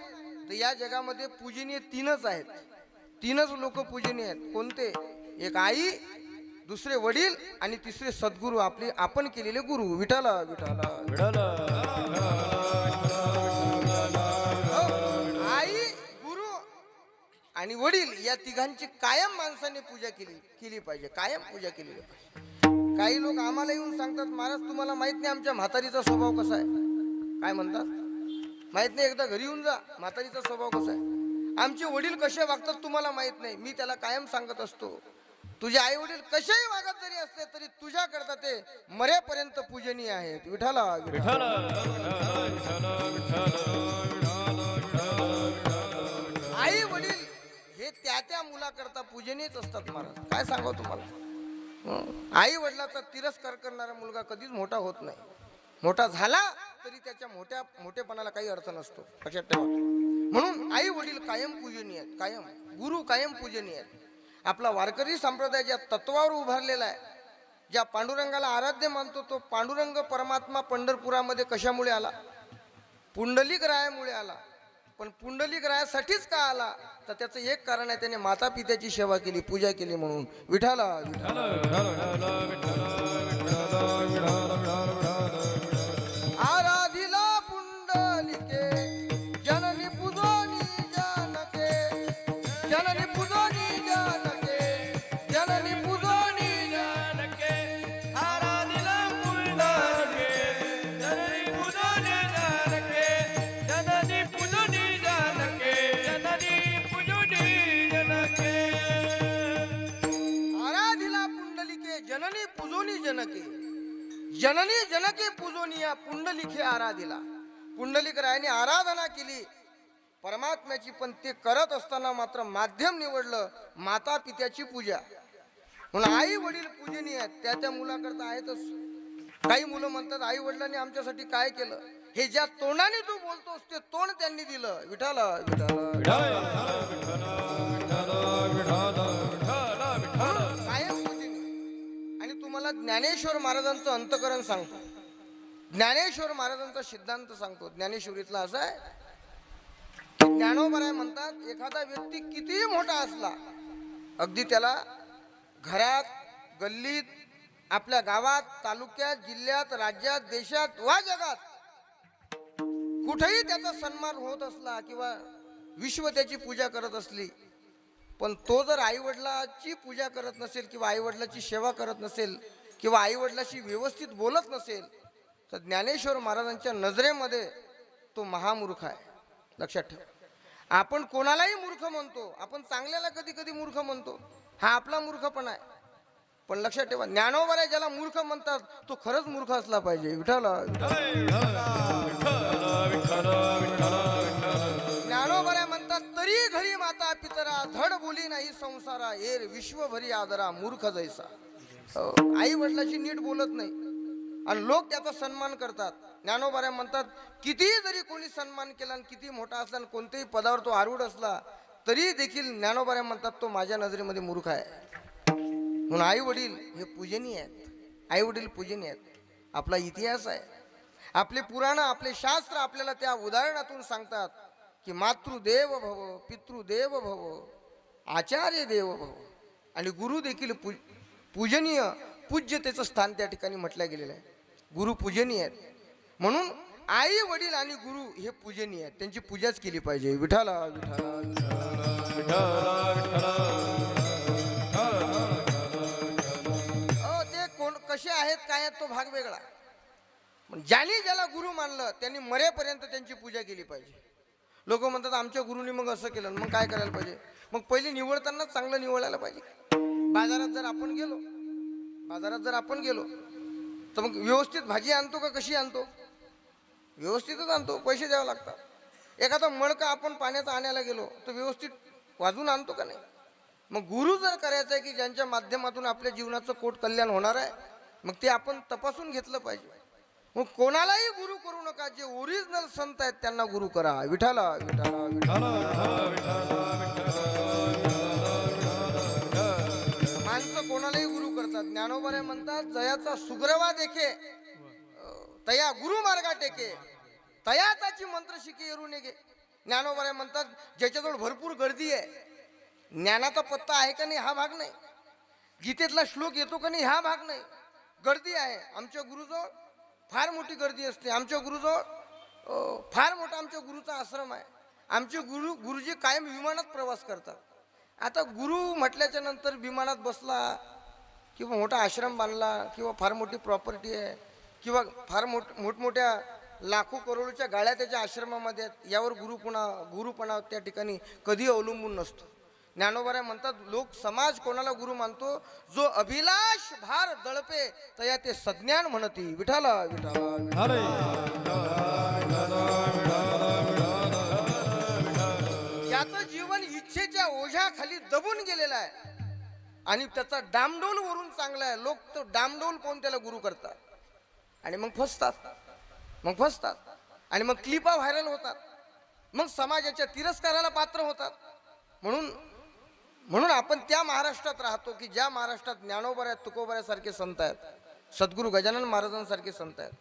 तर या जगामध्ये पूजनीय 3च आहेत. 3च लोक पूजनीय आहेत. कोणते? एक आई, दुसरे वडील आणि तिसरे सद्गुरू, आपले आपण केलेले गुरु. विठ्ठल विठ्ठल विठ्ठल. आई, गुरु आणि वडील या तिघांची कायम माणसाने पूजा केली पाहिजे, कायम पूजा केली पाहिजे. काही लोक आम्हाला येऊन सांगतात, महाराज तुम्हाला माहित नाही आमच्या म्हातारीचा स्वभाव कसा आहे. काय म्हणतात? माहित नाही? एकदा घरी येऊन जा, म्हातारीचा स्वभाव कसा आहे, आमचे वडील कसे वागतात तुम्हाला माहित नाही. मी त्याला कायम सांगत असतो, तुझे आई वडील कसेही वागत जरी असले तरी तुझ्याकरता ते मरेपर्यंत पूजनीय आहेत. विठ्ठल विठ्ठल. आई वडील हे त्या मुलाकरता पूजनीयच असतात महाराज. काय सांगाव तुम्हाला? आई वडिलाचा तिरस्कार करणारा मुलगा कधीच मोठा होत नाही. मोठा झाला तरी त्याच्या मोठेपणाला काही अर्थ नसतो. लक्षात ठेवा. म्हणून आई वडील कायम पूजनीय आहेत, कायम. गुरु कायम पूजनीय आहेत. आपला वारकरी संप्रदाय ज्या तत्वावर उभारलेला आहे, ज्या पांडुरंगाला आराध्य मानतो, तो पांडुरंग परमात्मा पंढरपुरामध्ये कशामुळे आला? पुंडलिक रायामुळे आला. पण पुंडलिक रायासाठीच का आला? तर त्याचं एक कारण आहे, त्याने माता पित्याची सेवा केली, पूजा केली. म्हणून विठ्ठल विठ्ठल. आराधिला पुंडलिके जननी पूजोनी जानके, जननी पूजोनी जानके, जननी पूजोनी जानके. आराधिला पुंडलिके जननी पूजोनी जानके, जननी पूजोनी जानके, जननी पूजोनी जानके. आराधिला पुंडलिके जननी पूजोनी जनके, जननी जनके पूजोनिया पुंडलिके आराधिला. पुंडलिक रायाने आराधना केली परमात्म्याची, पण ते करत असताना मात्र माध्यम निवडलं माता पित्याची पूजा. म्हणून आई वडील पूजनीय आहेत, त्या मुलाकरता आहेतच. काही मुलं म्हणतात आई वडिलांनी आमच्यासाठी काय केलं? हे ज्या तोंडाने तू बोलतोस ते तोंड त्यांनी दिलं. विठ्ठल विठ्ठल. कायम पूजनीय. आणि तुम्हाला ज्ञानेश्वर महाराजांचं अंतकरण सांगतो, ज्ञानेश्वर महाराजांचा सिद्धांत सांगतो. ज्ञानेश्वरीतला असा आहे की ज्ञानोबराय म्हणतात, एखादा व्यक्ती कितीही मोठा असला, अगदी त्याला घरात, गल्लीत, आपल्या गावात, तालुक्यात, जिल्ह्यात, राज्यात, देशात वा जगात कुठेही त्याचा सन्मान होत असला किंवा विश्व त्याची पूजा करत असली, पण तो जर आईवडिलाची पूजा करत नसेल किंवा आईवडिलाची सेवा करत नसेल किंवा आईवडिलाशी व्यवस्थित बोलत नसेल, तर ज्ञानेश्वर महाराजांच्या नजरेमध्ये तो महामूर्ख आहे. लक्षात ठेवा. आपण कोणालाही मूर्ख म्हणतो, आपण चांगल्याला कधी कधी मूर्ख म्हणतो, हा आपला मूर्खपणा आहे. पण लक्षात ठेवा, ज्ञानोबराय ज्याला मूर्ख म्हणतात तो खरंच मूर्ख असला पाहिजे. विठ्ठल ज्ञानोबराय म्हणतात, तरी घरी माता पितरा धड बोली नाही संसारा, एर विश्वभरी आदरा मूर्ख जैसा. आई वडिलाची नीट बोलत नाही आणि लोक त्याचा सन्मान करतात. ज्ञानोबराय म्हणतात, कितीही जरी कोणी सन्मान केला आणि किती मोठा असला आणि कोणत्याही पदावर तो आरूढ असला तरी देखील ज्ञानोबराय म्हणतात तो माझ्या नजरेमध्ये मूर्ख आहे. म्हणून आई वडील हे पूजनीय आहेत, आई वडील पूजनीय आहेत. आपला इतिहास आहे, आपले पुराण, आपले शास्त्र आपल्याला त्या उदाहरणातून सांगतात की मातृदेव भव, पितृदेव भव, आचार्य देव भव. आणि गुरु देखील पूजनीय, पूज्यतेचं स्थान त्या ठिकाणी म्हटलं गेलेलं आहे. गुरु पूजनीय आहेत. म्हणून आई वडील आणि गुरु हे पूजनीय आहेत, त्यांची पूजाच केली पाहिजे. विठ्ठल विठ्ठल. ते कोण कसे आहेत काय आहेत तो भाग वेगळा. पण ज्यांनी ज्याला गुरु मानलं त्यांनी मरेपर्यंत त्यांची पूजा केली पाहिजे. लोक म्हणतात आमच्या गुरुनी मग असं केलं, मग काय करायला पाहिजे? मग पहिली निवडताना चांगलं निवडायला पाहिजे. बाजारात जर आपण गेलो तर मग व्यवस्थित भाजी आणतो का कशी आणतो? व्यवस्थितच आणतो, पैसे द्यावे लागतात. एखादा मडका आपण पाण्याचा आणायला गेलो तर व्यवस्थित वाजून आणतो का नाही? मग गुरु जर करायचं आहे की ज्यांच्या माध्यमातून आपल्या जीवनाचं कोट कल्याण होणार आहे, मग ते आपण तपासून घेतलं पाहिजे. मग कोणालाही गुरु करू नका, जे ओरिजिनल संत आहेत त्यांना गुरु करा. विठाला विठाला विठाला. माणसं कोणालाही गुरु करतात. ज्ञानोबा म्हणतात जयाचा सुग्रवा देखे तया गुरु मार्गा टेके, तयाचाची मंत्र शिके येरू गे. ज्ञानोबा म्हणतात ज्याच्याजवळ भरपूर गर्दी आहे, ज्ञानाचा पत्ता आहे का नाही हा भाग नाही, गीतेतला श्लोक येतो का नाही हा भाग नाही, गर्दी आहे. आमच्या गुरुजवळ फार मोठी गर्दी असते. आमच्या गुरुजवळ फार मोठा आमच्या गुरुचा आश्रम आहे. आमचे गुरुजी कायम विमानात प्रवास करतात. आता गुरु म्हटल्याच्या नंतर विमानात बसला किंवा मोठा आश्रम बांधला किंवा फार मोठी प्रॉपर्टी आहे किंवा फार मोठमोठ्या लाखो करोडच्या गाड्या त्याच्या आश्रमामध्ये आहेत, यावर गुरुपणा त्या ठिकाणी कधी अवलंबून नसतो. ज्ञानोबा म्हणतात लोक समाज कोणाला गुरु मानतो? जो अभिलाष भार दळपे तया ते सज्ञान म्हणती. विठाला विठाला. याचं जीवन इच्छेच्या ओझ्याखाली दबून गेलेलं आहे आणि त्याचा डामडोल वरून चांगला आहे. लोक तो डामडोल पाहून त्याला गुरु करतात आणि मग फसतात आणि मग क्लिपा व्हायरल होतात, मग समाजाच्या तिरस्काराला पात्र होतात. म्हणून आपण त्या महाराष्ट्रात राहतो की ज्या महाराष्ट्रात ज्ञानोबा तुकोबाऱ्यासारखे संत आहेत, सद्गुरू गजानन महाराजांसारखे संत आहेत,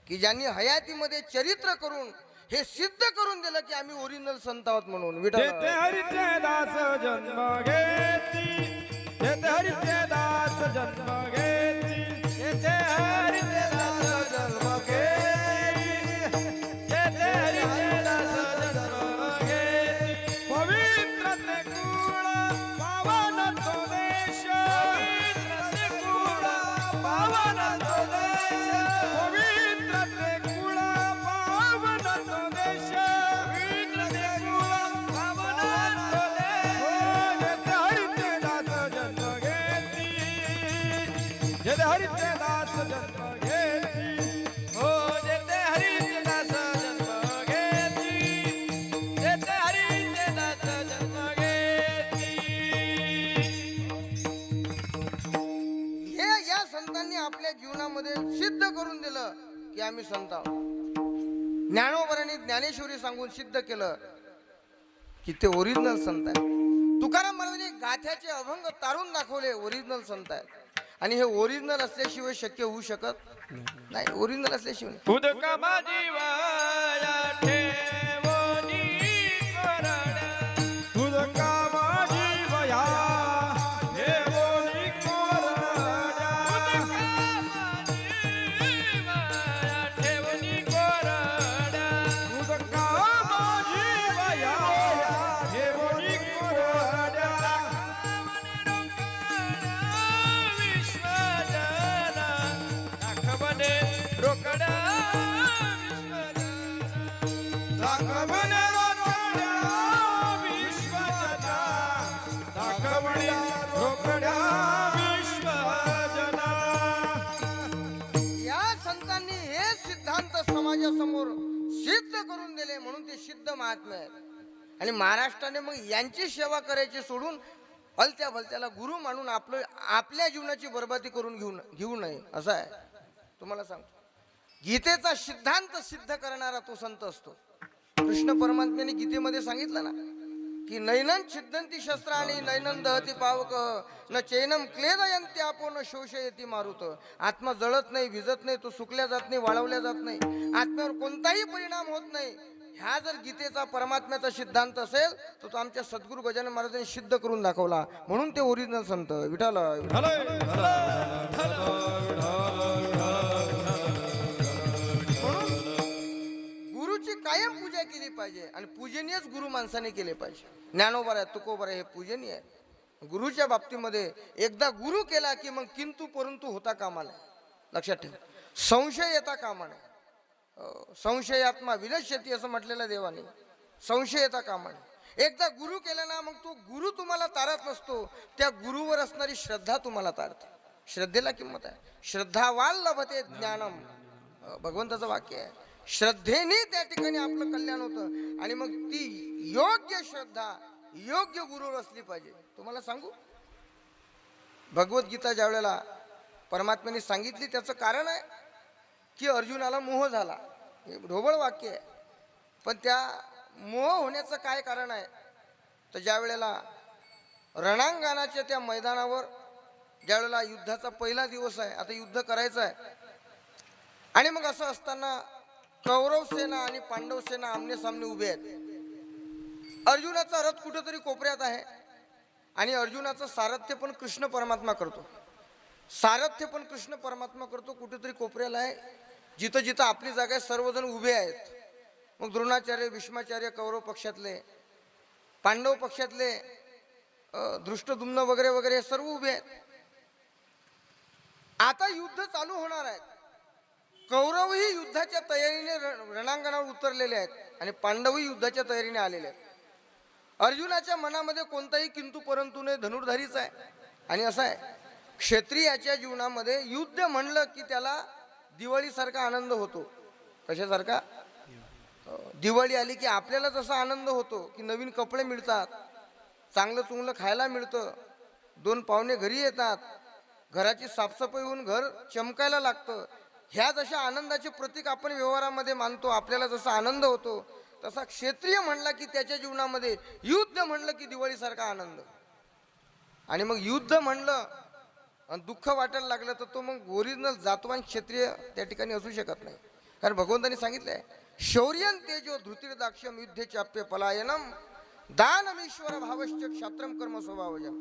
की ज्यांनी हयातीमध्ये चरित्र करून हे सिद्ध करून दिलं की आम्ही ओरिजिनल संत आहोत म्हणून. विठ्ठल हरिचे दास जन्म घेती, हरिचे दास जन्म घेती, हरिचे दास जन्म घेती, हरिचे दास जन्म घेती. पवित्र ते कुळ पावन तो देश, पवित्र ते कुळ पावन तो देश, पवित्र ते कुळ पावन तो देश, पवित्र ते कुळ पावन तो देश. हरिचे दास जन्म घेती, हरिचे दास जन्म घेती, हो जेते हरिचे दास जन्म घेती, जेते हरिचे दास जन्म घेती. हे या संतांनी आपल्या जीवनामध्ये सिद्ध करून दिलं की आम्ही संत आहोत. ज्ञानोबांनी ज्ञानेश्वरी सांगून सिद्ध केलं की ते ओरिजिनल संत आहे. तुकाराम महाराजांनी गाथ्याचे अभंग तारून दाखवले, ओरिजिनल संत आहेत. आणि हे ओरिजिनल असल्याशिवाय शक्य होऊ शकत नाही. ओरिजिनल असल्याशिवाय उदका माझी वाया ठेवणी कोरड्या, उदका माझी वाया ठेवणी कोरड्या, उदका माझी वाया ठेवणी कोरड्या, उदका माझी वाया ठेवणी कोरड्या. दाखवणे रोकड्या दाखवणे रोकड्या विश्वजना, दाखवणे रोकड्या विश्वजना. या संतांनी हे सिद्धांत समाजासमोर सिद्ध करून दिले म्हणून ते सिद्ध महात्मे आहेत. आणि महाराष्ट्राने मग यांची सेवा करायची सोडून भलत्या भलत्याला गुरु मानून आपल्या जीवनाची बर्बादी करून घेऊ नये. असं आहे. तुम्हाला सांगतो, गीतेचा सिद्धांत सिद्ध करणारा तो संत असतो. कृष्ण परमात्म्याने गीतेमध्ये सांगितलं ना की नैनन छिद्दंती शस्त्राणी नैनन दहती पावक न चैनम क्लेदयंती आपो न शोषयती मारुत. आत्मा जळत नाही, विजत नाही, तो सुकल्या जात नाही, वाळवल्या जात नाही, आत्म्यावर कोणताही परिणाम होत नाही. ह्या जर गीतेचा परमात्म्याचा सिद्धांत असेल तर तो आमच्या सद्गुरू गजानन महाराजांनी सिद्ध करून दाखवला. म्हणून ते ओरिजिनल संत. विठाल गुरुची गुरुची कायम पूजा केली पाहिजे आणि पूजनीयच गुरु माणसाने केले पाहिजे. ज्ञानोबा आहे, तुकोबा आहे, हे पूजनीय आहे. गुरुच्या बाबतीमध्ये एकदा गुरु केला की मग किंतु परंतु होता कामा नये. लक्षात ठेवा, संशय येता कामा नये. संशयात्मा विनश्यती असं म्हटलेलं देवाने. संशय येता कामा नये. एकदा गुरु केला ना, मग तो गुरु तुम्हाला तारत नसतो, त्या गुरुवर असणारी श्रद्धा तुम्हाला तारते. श्रद्धेला किंमत आहे. श्रद्धावान लभते ज्ञानम, भगवंताचं वाक्य आहे. श्रद्धेने त्या ठिकाणी आपलं कल्याण होतं. आणि मग ती योग्य श्रद्धा योग्य गुरुवर असली पाहिजे. तुम्हाला सांगू, भगवद्गीता ज्या वेळेला परमात्म्याने सांगितली त्याचं कारण आहे की अर्जुनाला मोह झाला. हे ढोबळ वाक्य आहे, पण त्या मोह होण्याचं काय कारण आहे तर ज्या वेळेला रणांगणाच्या त्या मैदानावर ज्या वेळेला युद्धाचा पहिला दिवस आहे, आता युद्ध करायचं आहे, आणि मग असं असताना कौरव सेना आणि पांडव सेना आमने सामने उभे आहेत. अर्जुनाचा रथ कुठेतरी कोपऱ्यात आहे आणि अर्जुनाचं सारथ्य पण कृष्ण परमात्मा करतो. सारथ्य पण कृष्ण परमात्मा करतो. कुठेतरी कोपऱ्याला आहे, जिथं जिथं आपली जागा आहे, सर्वजण उभे आहेत. मग द्रोणाचार्य, भीष्माचार्य कौरव पक्षातले, पांडव पक्षातले धृष्टद्युम्न वगैरे वगैरे सर्व उभे आहेत. आता युद्ध चालू होणार आहे. कौरवही युद्धाच्या तयारीने रणांगणावर उतरलेले आहेत आणि पांडवही युद्धाच्या तयारीने आलेले आहेत. अर्जुनाच्या मनामध्ये कोणताही किंतु परंतु नाही, धनुर्धारीच आहे. आणि असं आहे, क्षत्रियाच्या जीवनामध्ये युद्ध म्हणलं की त्याला दिवाळीसारखा आनंद होतो. कशासारखा? दिवाळी आली की आपल्याला जसा आनंद होतो की नवीन कपडे मिळतात, चांगलं चुंगलं खायला मिळतं, 2 पाहुणे घरी येतात, घराची साफसफाई होऊन घर चमकायला लागतं. ह्या जशा आनंदाचे प्रतीक आपण व्यवहारामध्ये मानतो, आपल्याला जसा आनंद होतो, तसा क्षत्रिय म्हणला की त्याच्या जीवनामध्ये युद्ध म्हणलं की दिवाळीसारखा आनंद. आणि मग युद्ध म्हणलं आणि दुःख वाटायला लागलं तर तो मग ओरिजिनल जातवान क्षत्रिय त्या ठिकाणी असू शकत नाही. कारण भगवंतांनी सांगितलंय, शौर्यं तेजो धृतिर्दाक्ष्यम युद्धे चाप्य पलायनम दानमीश्वर भावश्च क्षत्रम कर्म स्वभावजम.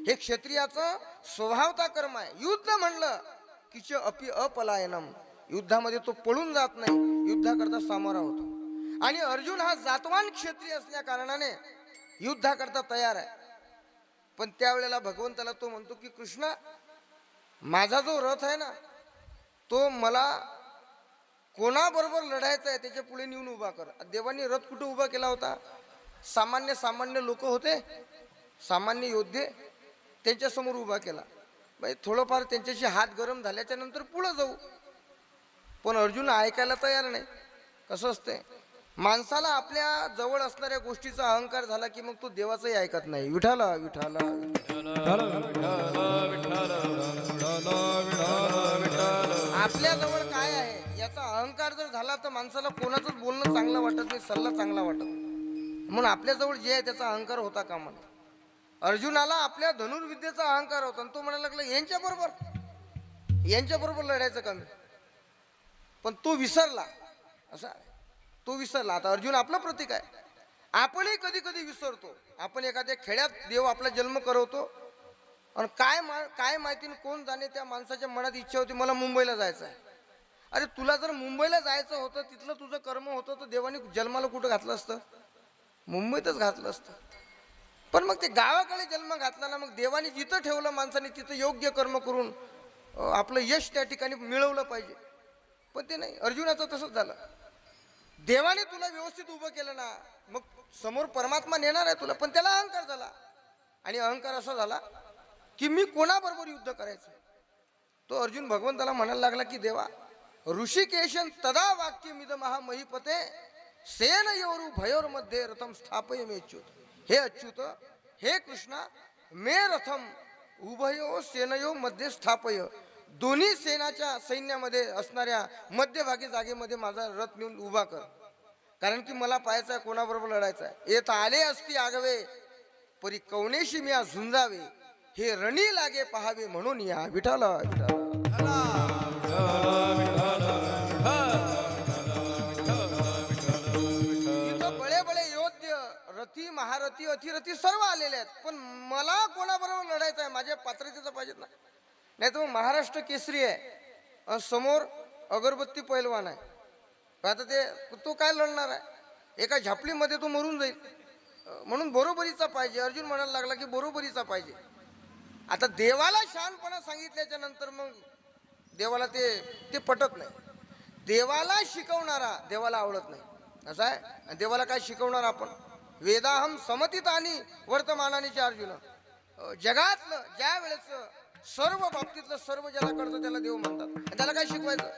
हे क्षत्रियाचं स्वभावता कर्म आहे. युद्ध म्हणलं किच अपि अपलायनम, युद्धामध्ये तो पळून जात नाही, युद्धाकरता सामोरा होतो. आणि अर्जुन हा जातवान क्षत्रिय असल्या कारणाने युद्धाकरता तयार आहे. पण त्यावेळेला भगवंताला तो म्हणतो की कृष्णा, माझा जो रथ आहे ना, तो मला कोणाबरोबर लढायचा आहे त्याच्या पुढे नेऊन उभा कर. देवानी रथ कुठे उभा केला होता? सामान्य लोक होते, सामान्य योद्धे, त्यांच्यासमोर उभा केला. बाई थोडंफार त्यांच्याशी हात गरम झाल्याच्या नंतर पुढं जाऊ. पण अर्जुन ऐकायला तयार नाही. कसं असते, माणसाला आपल्या जवळ असणाऱ्या गोष्टीचा अहंकार झाला की मग तो देवाचंही ऐकत नाही. विठाला विठाला आपल्या जवळ काय आहे याचा अहंकार जर झाला तर माणसाला कोणाचंच बोलणं चांगलं वाटत नाही, सल्ला चांगला वाटत नाही. म्हणून आपल्या जवळ जे आहे त्याचा अहंकार होता कामा नये. अर्जुनाला आपल्या धनुर्विद्येचा अहंकार होता आणि तो म्हणायला लागला यांच्याबरोबर लढायचं कमी. पण तो विसरला. असा तो विसरला. आता अर्जुन आपलं प्रतीक आहे. आपणही कधी कधी विसरतो. आपण एखाद्या खेड्यात देव आपला जन्म करवतो आणि काय माहिती कोण जाणे त्या माणसाच्या मनात इच्छा होती मला मुंबईला जायचं आहे. अरे तुला जर मुंबईला जायचं होतं, तिथलं तुझं कर्म होतं, तर देवाने जन्माला कुठं घातलं असतं? मुंबईतच घातलं असतं. पण मग ते गावाकडे जन्म घातला ना, मग देवाने जिथं ठेवलं माणसाने तिथं योग्य कर्म करून आपलं यश त्या ठिकाणी मिळवलं पाहिजे. पण ते नाही, अर्जुनाचं तसंच झालं. देवाने तुला व्यवस्थित उभं केलं ना, मग समोर परमात्मा नेणार आहे तुला, पण त्याला अहंकार झाला. आणि अहंकार असा झाला की मी कोणाबरोबर युद्ध करायचं. तो अर्जुन भगवंताला म्हणायला लागला की देवा, ऋषिकेशन तदा वाक्यमिद महामहीपते सेनयोरु भयोर मध्ये रथम स्थापय मे अच्युत. हे अच्युत, हे कृष्णा, मे रथम उभयो सेनयो मध्ये स्थापय. दोन्ही सेनाच्या सैन्यामध्ये असणाऱ्या मध्यभागी जागेमध्ये माझा रथ नेऊन उभा कर. कारण की मला पाहायचं आहे कोणाबरोबर लढायचं आहे. येत आले असती आगवे परी कवनेशी मी झुंजावे, हे रणी लागे पहावे म्हणून या. विठाला बळे बळे योद्ध रथी महारथी अतिरथी सर्व आलेले आहेत. पण मला कोणाबरोबर लढायचं आहे, माझ्या पात्रतेचं पाहिजेत ना. नाही तर मग महाराष्ट्र केसरी आहे, समोर अगरबत्ती पैलवान आहे, आता तो काय लढणार आहे? एका झापलीमध्ये तो मरून जाईल. म्हणून बरोबरीचा पाहिजे. अर्जुन म्हणायला लागला की बरोबरीचा पाहिजे. आता देवाला शहाणपणा सांगितल्याच्या नंतर मग देवाला ते पटत नाही. देवाला शिकवणारा देवाला आवडत नाही, असं आहे. आणि देवाला काय शिकवणार आपण? वेदाहम समतीत आणि वर्तमानानीचे अर्जुन. जगातलं ज्या वेळेस सर्व बाबतीतलं सर्व ज्याला कळतं त्याला देव म्हणतात. आणि त्याला काय शिकवायचं?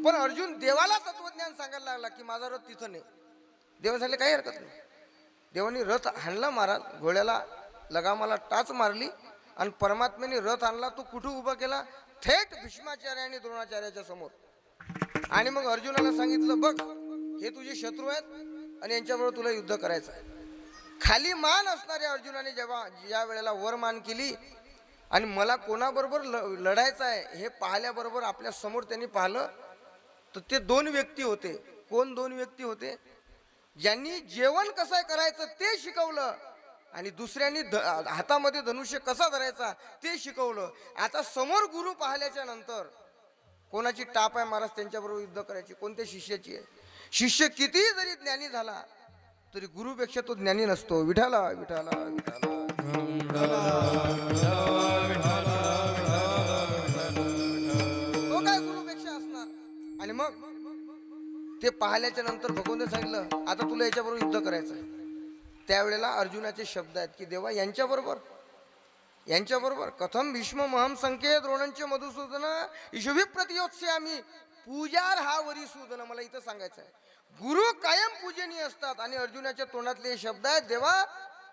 पण अर्जुन देवाला तत्वज्ञान सांगायला लागला की माझा रथ तिथं नाही. देव सांगले काही हरकत नाही. देवानी रथ हाणला महाराज, घोड्याला लगामाला टाच मारली आणि परमात्म्याने रथ आणला. तो कुठं उभा केला? थेट भीष्माचार्य आणि द्रोणाचार्याच्या समोर. आणि मग अर्जुनाला सांगितलं, बघ हे तुझे शत्रू आहेत आणि यांच्याबरोबर तुला युद्ध करायचं आहे. खाली मान असणाऱ्या अर्जुनाने जेव्हा ज्या वेळेला वर मान केली आणि मला कोणाबरोबर लढायचं आहे हे पाहिल्याबरोबर आपल्या समोर त्यांनी पाहिलं तर ते दोन व्यक्ती होते. कोण दोन व्यक्ती होते? ज्यांनी जेवण कसं करायचं ते शिकवलं आणि दुसऱ्यांनी हातामध्ये धनुष्य कसा धरायचा ते शिकवलं. आता समोर गुरु पाहिल्याच्या नंतर कोणाची टाप आहे महाराज त्यांच्याबरोबर युद्ध करायची? कोणत्या शिष्याची आहे? शिष्य कितीही जरी ज्ञानी झाला तरी गुरुपेक्षा तो ज्ञानी नसतो. विठाला विठाला विठाला तो काय गुरुपेक्षा असणार? आणि मग ते पाहिल्याच्या नंतर भगवंताने सांगितलं आता तुला याच्याबरोबर युद्ध करायचं आहे. त्यावेळेला अर्जुनाचे शब्द आहेत की देवा यांच्याबरोबर कथम भीष्म महम संख्ये द्रोणंच मधुसूदन ईशोभी प्रतियोत्से आम्ही पूजार हा वरी सूदन. मला इथं सांगायचं आहे गुरु कायम पूजनीय असतात. आणि अर्जुनाच्या तोंडातले हे शब्द आहेत, देवा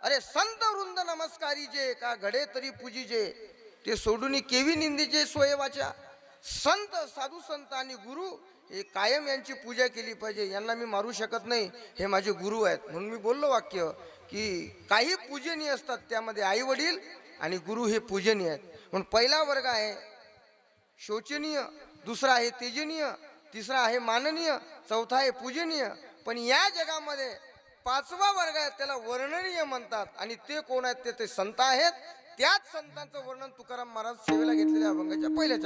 अरे संत वृंद नमस्कारी जे का घडे तरी पूजीजे ते सोडून केवी निंदीचे स्वयवाच्या. संत साधू संत आणि गुरु हे कायम यांची पूजा केली पाहिजे. यांना मी मारू शकत नाही, हे माझे गुरु आहेत. म्हणून मी बोललो वाक्य की काही पूजनीय असतात, त्यामध्ये आई वडील आणि गुरु हे पूजनीय आहेत. म्हणून पहिला वर्ग आहे शोचनीय, दुसरा आहे तेजनीय, तिसरा आहे माननीय, चौथा आहे पूजनीय. पण या जगामध्ये पाचवा वर्ग आहे त्याला वर्णनीय म्हणतात. आणि ते कोण आहेत? ते संत आहेत. त्याच संतांचं वर्णन तुकाराम महाराज सेवेला घेतलेल्या अभंगाच्या पहिल्या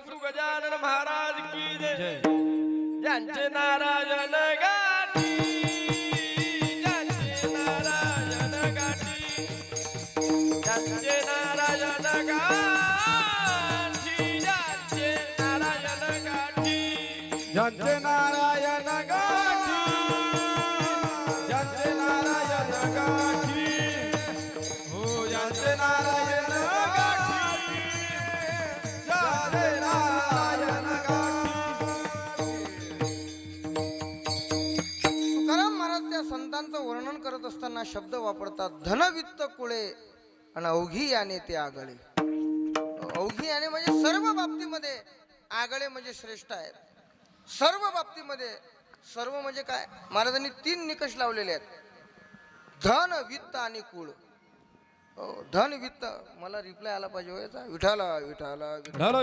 सद्गुरु गजानन महाराज की जय. ज्यांचे नारायण गाठी, ज्यांचे नारायण गाठी, ज्यांचे नारायण गाठी, ज्यांचे नारायण गाठी, ज्यांचे नारायण गाठी, ज्यांचे नारायण गाठी, हो ज्यांचे नारायण गाठी, ज्यांचे नारायण गाठी. तुकाराम महाराज त्या संतांचं वर्णन करत असताना शब्द वापरतात, धनवित्त कुळे आणि अवघी याने ते आगळे. अवघी याने म्हणजे सर्व बाबतीमध्ये, आगळे म्हणजे श्रेष्ठ आहेत. सर्व बाबतीमध्ये, सर्व म्हणजे काय, महाराजांनी 3 निकष लावलेले आहेत, धन, वित्त आणि कुळ. धन, वित्त. मला रिप्लाय आला पाहिजे हो याचा, विठाला विठाला विठाला.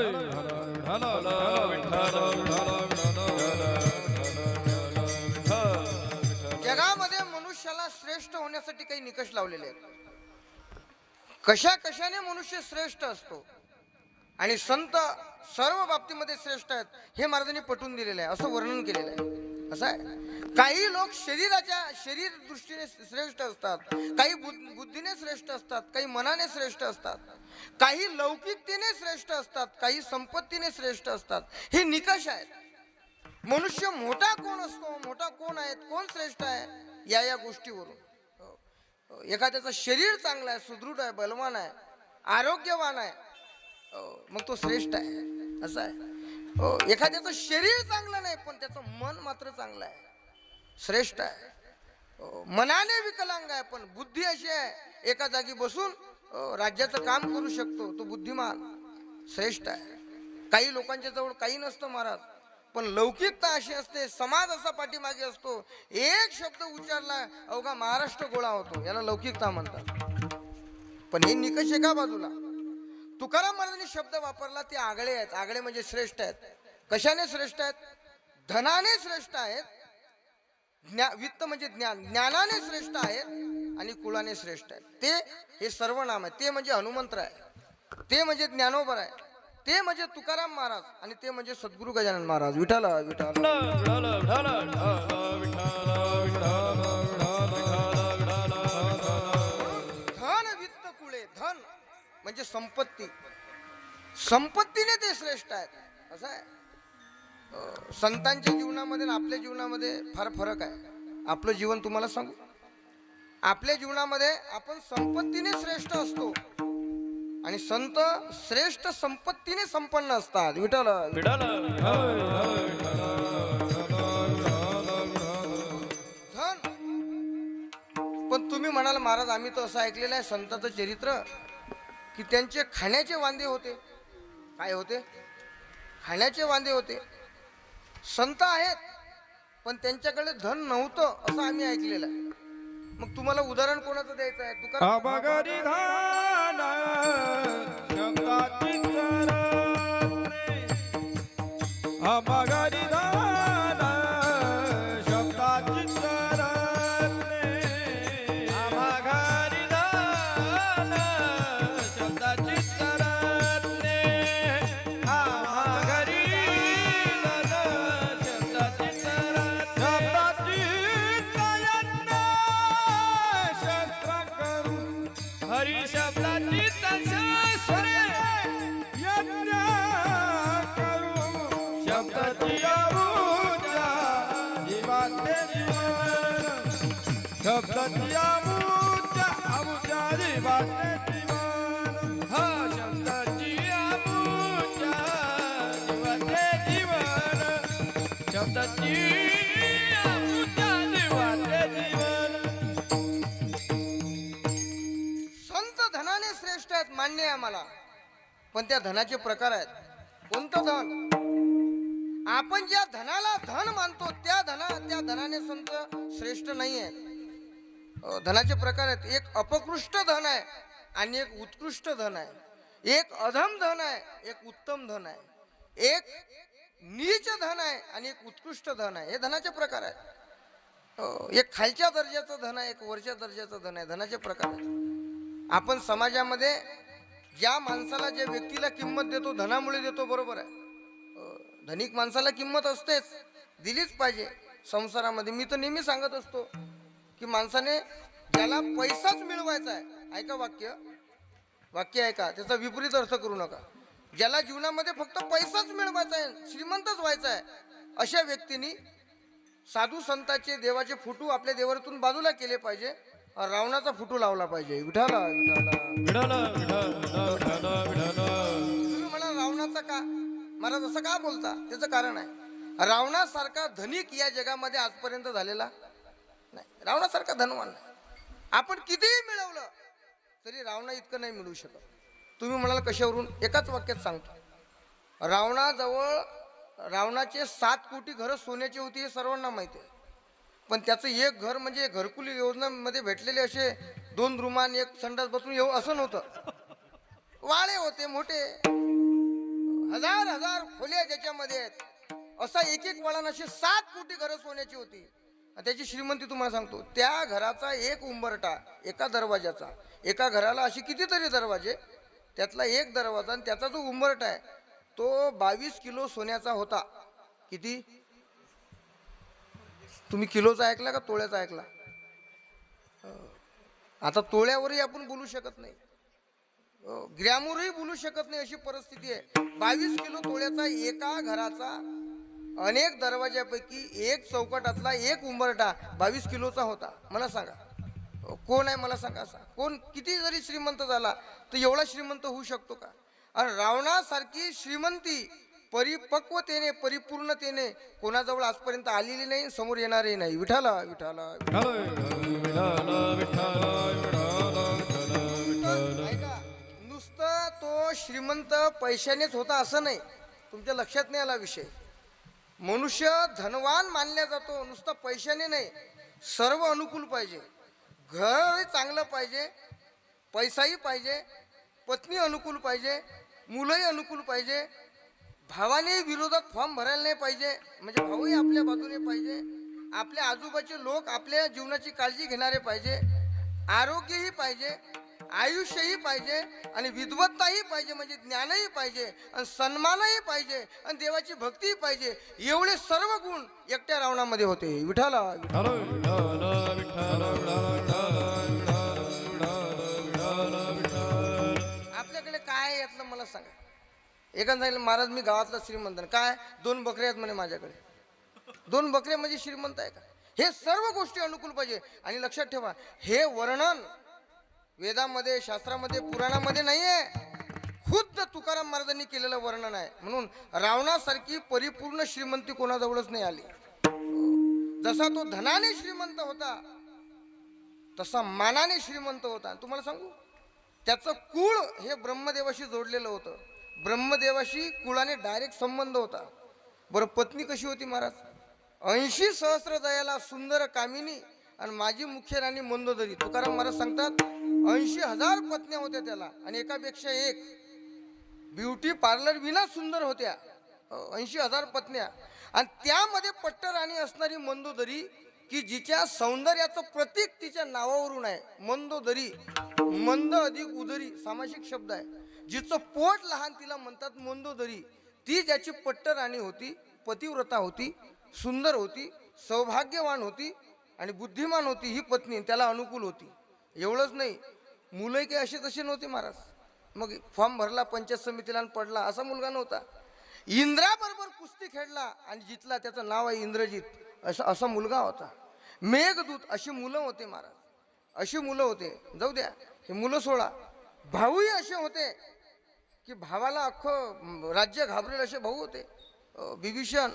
जगामध्ये मनुष्याला श्रेष्ठ होण्यासाठी काही निकष लावलेले आहेत. कशा कशाने मनुष्य श्रेष्ठ असतो आणि संत सर्व बाबतीमध्ये श्रेष्ठ आहेत हे महाराजांनी पटवून दिलेलं आहे, असं वर्णन केलेलं आहे. असं आहे, काही लोक शरीर दृष्टीने श्रेष्ठ असतात, काही बुद्धीने श्रेष्ठ असतात, काही मनाने श्रेष्ठ असतात, काही लौकिकतेने श्रेष्ठ असतात, काही संपत्तीने श्रेष्ठ असतात. हे निकष आहेत. मनुष्य मोठा कोण असतो, मोठा कोण आहे, कोण श्रेष्ठ आहे, या गोष्टीवरून. एखाद्याचं शरीर चांगलं आहे, सुदृढ आहे, बलवान आहे, आरोग्यवान आहे, मग तो श्रेष्ठ आहे. असं आहे. एखाद्याचं शरीर चांगलं नाही पण त्याचं मन मात्र चांगलं आहे, श्रेष्ठ आहे. मनाने विकलांग आहे पण बुद्धी अशी आहे, एका जागी बसून राज्याचं काम करू शकतो, तो बुद्धिमान, श्रेष्ठ आहे. काही लोकांच्या जवळ काही नसतं महाराज, पण लौकिकता अशी असते, समाज असा पाठीमागे असतो, एक शब्द उच्चारला अवघा महाराष्ट्र गोळा होतो, याला लौकिकता म्हणतात. पण हे निकष एका बाजूला. तुकाराम महाराजांनी शब्द वापरला ते आगळे आहेत. आगळे म्हणजे श्रेष्ठ आहेत. कशाने श्रेष्ठ आहेत? धनाने श्रेष्ठ आहेत, वित्त म्हणजे ज्ञान, ज्ञानाने श्रेष्ठ आहेत आणि कुळाने श्रेष्ठ आहेत. ते हे सर्वनाम आहे. ते म्हणजे हनुमंत्र आहे, ते म्हणजे ज्ञानोबर आहे, ते म्हणजे तुकाराम महाराज आणि ते म्हणजे सद्गुरु गजानन महाराज. विठाला विठाला. धन, वित्त, कुळे. धन म्हणजे संपत्ती, संपत्तीने ते श्रेष्ठ आहेत. असं आहे. संतांच्या जीवनामध्ये आणि आपल्या जीवनामध्ये फार फरक आहे. आपलं जीवन तुम्हाला सांगू, आपल्या जीवनामध्ये आपण संपत्तीने श्रेष्ठ असतो आणि संत श्रेष्ठ संपत्तीने संपन्न असतात. विठ्ठल धन. पण तुम्ही म्हणाल महाराज आम्ही तर असं ऐकलेलं आहे संतांचं चरित्र की त्यांचे खाण्याचे वांदे होते. काय होते? खाण्याचे वांदे होते. संत आहेत पण त्यांच्याकडे धन नव्हतं असं आम्ही ऐकलेलं आहे. मग तुम्हाला उदाहरण कोणाचं द्यायचं आहे? तुकाराम. अबगरी धान शब्दाची चरणे, अबगरी धान शब्दाची चरणे, अबगरी धान शब्दाची चरणे, अबगरी धान शब्दाची चरणे, शब्दाची चरणे शस्त्र करून हरी शब्दाची तशास्त्रे यज्ञ करू, शब्दाची अबुजा जीवाचे जीवन, शब्दाची अबुजा जीवाचे जीवन, हा शब्दाची अबुजा जीवाचे जीवन, शब्दाची अबुजा जीवाचे जीवन. संत धनाने श्रेष्ठ आहेत मान्य आहे आम्हाला, पण त्या धनाचे प्रकार आहेत. कोणतं धन? आपण ज्या धनाला धन मानतो त्या धनाने संत श्रेष्ठ नाही आहेत. धनाचे प्रकार आहेत. एक अपकृष्ट धन आहे आणि एक उत्कृष्ट धन आहे. एक अधम धन आहे, एक उत्तम धन आहे. एक नीच धन आहे आणि एक उत्कृष्ट धन आहे. हे धनाचे प्रकार आहेत. एक खालच्या दर्जाचं धन आहे, एक वरच्या दर्जाचं धन आहे. धनाचे प्रकार आहेत. आपण समाजामध्ये ज्या माणसाला, ज्या व्यक्तीला किंमत देतो धनामुळे देतो, बरोबर आहे. धनिक माणसाला किंमत असतेच, दिलीच पाहिजे संसारामध्ये. मी तर नेहमी सांगत असतो की माणसाने ज्याला पैसाच मिळवायचा आहे, ऐका वाक्य वाक्य ऐका, त्याचा विपरीत अर्थ करू नका. ज्याला जीवनामध्ये फक्त पैसाच मिळवायचा आहे, श्रीमंतच व्हायचा आहे, अशा व्यक्तींनी साधू संतांचे देवाचे फोटो आपल्या देवरातून बाजूला केले पाहिजे, रावणाचा फोटो लावला पाहिजे. विठाला विठाला. तुम्ही म्हणा रावणाचा का महाराज असं का बोलता? त्याचं कारण आहे, रावणासारखा धनिक या जगामध्ये आजपर्यंत झालेला नाही, रावणासारखा धनवान नाही. आपण कितीही मिळवलं तरी रावणा इतकं नाही मिळू शकत. तुम्ही म्हणाल कशावरून? एकाच वाक्यात सांगतो. रावणाचे 7 कोटी घरं सोन्याची होती हे सर्वांना माहिती आहे, पण त्याचं एक घर म्हणजे घरकुल योजनेमध्ये भेटलेले असे 2 रुमान 1 संडास बसून येऊ असं नव्हतं. वाळे होते मोठे, हजार खोल्या ज्याच्यामध्ये आहेत, असा एक वळण अशी 7 कोटी घरं सोन्याची होती. आणि त्याची श्रीमंती तुम्हाला सांगतो, त्या घराचा एक उंबरटा एका दरवाजाचा, एका घराला अशी कितीतरी दरवाजे, त्यातला एक दरवाजा आणि त्याचा जो उंबरटा आहे तो 22 किलो सोन्याचा होता. किती? तुम्ही किलोचा ऐकला का तोळ्याचा ऐकला? आता तोळ्यावरही आपण बोलू शकत नाही, ग्रॅमवरही बोलू शकत नाही, अशी परिस्थिती आहे. 22 किलो तोळ्याचा एका घराचा अनेक दरवाजापैकी एक चौकटातला एक उंबरटा 22 किलोचा होता. मला सांगा कोण आहे? मला सांगा असा कोण? किती जरी श्रीमंत झाला तर एवढा श्रीमंत होऊ शकतो का? आणि रावणासारखी श्रीमंती परिपक्वतेने परिपूर्णतेने कोणाजवळ आजपर्यंत आलेली नाही, समोर येणारही नाही. विठाला विठाला. ऐका, नुसतं तो श्रीमंत पैशानेच होता असं नाही, तुमच्या लक्षात नाही आला विषय. मनुष्य धनवान मानला जातो नुसतं पैशाने नाही, सर्व अनुकूल पाहिजे, घर चांगलं पाहिजे, पैसाही पाहिजे, पत्नी अनुकूल पाहिजे, मुलंही अनुकूल पाहिजे, भावाने विरोधात फॉर्म भरायला नाही पाहिजे, म्हणजे भाऊही आपल्या बाजूने पाहिजे, आपल्या आजूबाजूचे लोक आपल्या जीवनाची काळजी घेणारे पाहिजे, आरोग्यही पाहिजे, आयुष्यही पाहिजे, आणि विद्वत्ताही पाहिजे, म्हणजे ज्ञानही पाहिजे, आणि सन्मानही पाहिजे, आणि देवाची भक्तीही पाहिजे. एवढे सर्व गुण एकट्या रावणामध्ये होते. विठाला. आपल्याकडे काय आहे यातलं मला सांगा. एकानं सांगितलं महाराज मी गावातला श्रीमंत. काय? 2 बकऱ्या आहेत म्हणे माझ्याकडे. 2 बकऱ्या म्हणजे श्रीमंत आहे का? हे सर्व गोष्टी अनुकूल पाहिजे. आणि लक्षात ठेवा, हे वर्णन वेदामध्ये, शास्त्रामध्ये, पुराणामध्ये नाही आहे, खुद्द तुकाराम महाराजांनी केलेलं वर्णन आहे. म्हणून रावणासारखी परिपूर्ण श्रीमंती कोणाजवळच नाही आली. जसा तो धनाने श्रीमंत होता तसा मानाने श्रीमंत होता. तुम्हाला सांगू, त्याचं कुळ हे ब्रह्मदेवाशी जोडलेलं होतं. ब्रह्मदेवाशी कुळाने डायरेक्ट संबंध होता. बरं, पत्नी कशी होती महाराज? 80 सहस्र दयाला सुंदर कामिनी आणि माझी मुख्य राणी मंदोदरी. तुकाराम महाराज सांगतात 80,000 पत्न्या होत्या त्याला, आणि एकापेक्षा एक ब्युटी पार्लर विना सुंदर होत्या. 80,000 पत्न्या, आणि त्यामध्ये पट्टराणी असणारी मंदोदरी, की जिच्या सौंदर्याचं प्रतीक तिच्या नावावरून आहे. मंदोदरी, मंद अधिक उदरी सामासिक शब्द आहे. जिचं पोट लहान तिला म्हणतात मंदोदरी. ती ज्याची पट्टराणी होती, पतिव्रता होती, सुंदर होती, सौभाग्यवान होती आणि बुद्धिमान होती, ही पत्नी त्याला अनुकूल होती. एवढंच नाही, मुलंही काही असे तसे नव्हते महाराज. मग फॉर्म भरला पंचायत समितीला आणि पडला, असा मुलगा नव्हता. इंद्राबरोबर कुस्ती खेळला आणि जितला, त्याचं नाव आहे इंद्रजित, असा मुलगा होता. मेघदूत अशी मुलं होते महाराज, अशी मुलं होते. जाऊ द्या, हे मुलं सोडा. भाऊही असे होते की भावाला अख्खं राज्य घाबरेल असे भाऊ होते. विभीषण,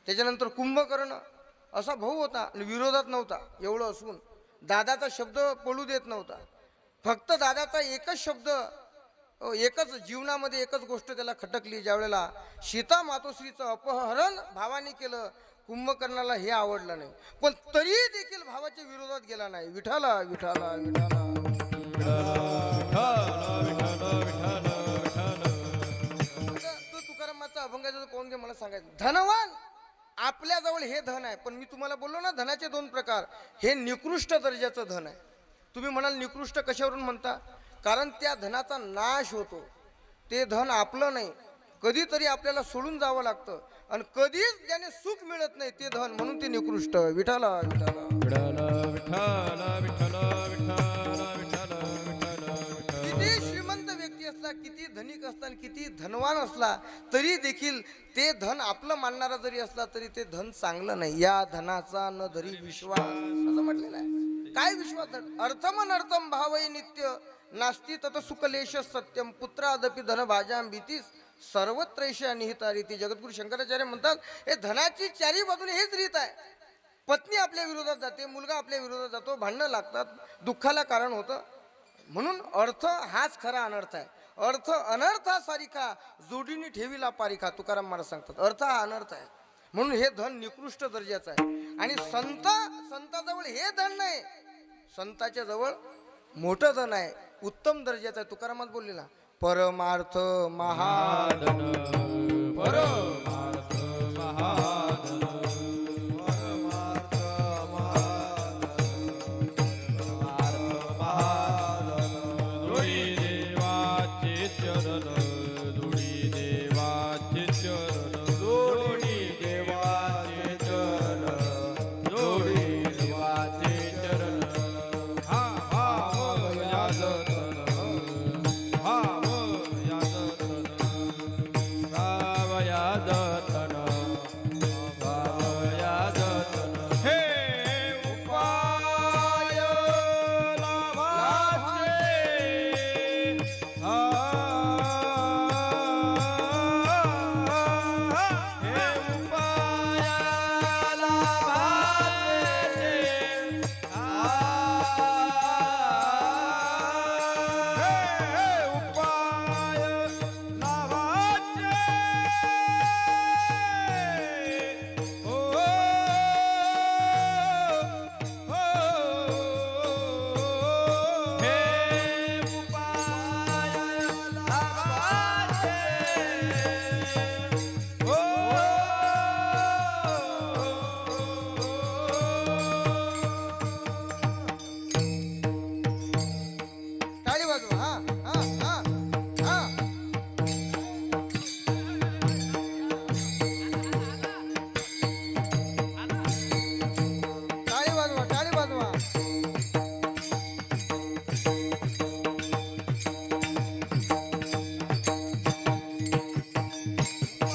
त्याच्यानंतर कुंभकर्ण असा भाऊ होता, आणि विरोधात नव्हता. एवढं असून दादाचा शब्द पळू देत नव्हता. फक्त दादाचा एकच शब्द, एकच जीवनामध्ये एकच गोष्ट त्याला खटकली. ज्यावेळेला सीता मातोश्रीचं अपहरण भावाने केलं, कुंभकर्णाला हे आवडलं नाही, पण तरी देखील भावाच्या विरोधात गेला नाही. विठाला विठाला विठाला. तो तुकारामाचा अभंगाचा कोण घे मला सांगायचं. धनवान आपल्याजवळ हे धन आहे, पण मी तुम्हाला बोललो ना धनाचे 2 प्रकार. हे निकृष्ट दर्जाचं धन आहे. तुम्ही म्हणाल निकृष्ट कशावरून म्हणता? कारण त्या धनाचा नाश होतो. ते धन आपलं नाही, कधीतरी आपल्याला सोडून जावं लागतं आणि कधीच ज्याने सुख मिळत नाही ते धन, म्हणून ते निकृष्ट. विठाला विठाला विठ्ठल विठ्ठल विठ्ठल विठ्ठल विठ्ठल विठ्ठल. किती श्रीमंत व्यक्ती असला, किती धनिक असला आणि किती धनवान असला तरी देखील ते धन आपलं मानणारा जरी असला तरी ते धन चांगलं नाही. या धनाचा न धरी विश्वास, असं म्हटलेलं आहे. काय विश्वास? अर्थमनर्थम भावय नित्य नास्ति तत सुकलेश सत्यम पुत्रादपि धन भाजाम भीतीस सर्वत्रैश निहिता रीती. जगद्गुरु शंकराचार्य म्हणतात हे धनाची चारी बाजूने हेच रीत आहे. पत्नी आपल्या विरोधात जाते, मुलगा आपल्या विरोधात जातो, भांडणं लागतात, दुःखाला कारण होतं. म्हणून अर्थ हाच खरा अनर्थ आहे. अर्थ अनर्थासारिखा जोडीने ठेवीला पारिखा, तुकाराम महाराज सांगतात. अर्थ हा अनर्थ आहे. म्हणून हे धन निकृष्ट दर्जाचं आहे. आणि संताजवळ हे धन नाही, संताच्या जवळ मोठं धन आहे, उत्तम दर्जाचं आहे. तुकारामात बोललेला परमार्थ महाधन, परमार्थ महाधन, परमार्थ महाधन, धुळी देवाचे चरण, धुळी देवाचे चरण, धुळी देवाचे चरण, धुळी देवाचे चरण. हा भाव यादतन, भाव यादतन, भाव यादतन, भाव यादतन. हे उपाय लाभाचे, हे उपाय लाभाचे, हे उपाय लाभाचे. ओ हे उपाय लाभाचे. टाळी वाजवा. हा हा हा हा. टाळी वाजवा, टाळी वाजवा.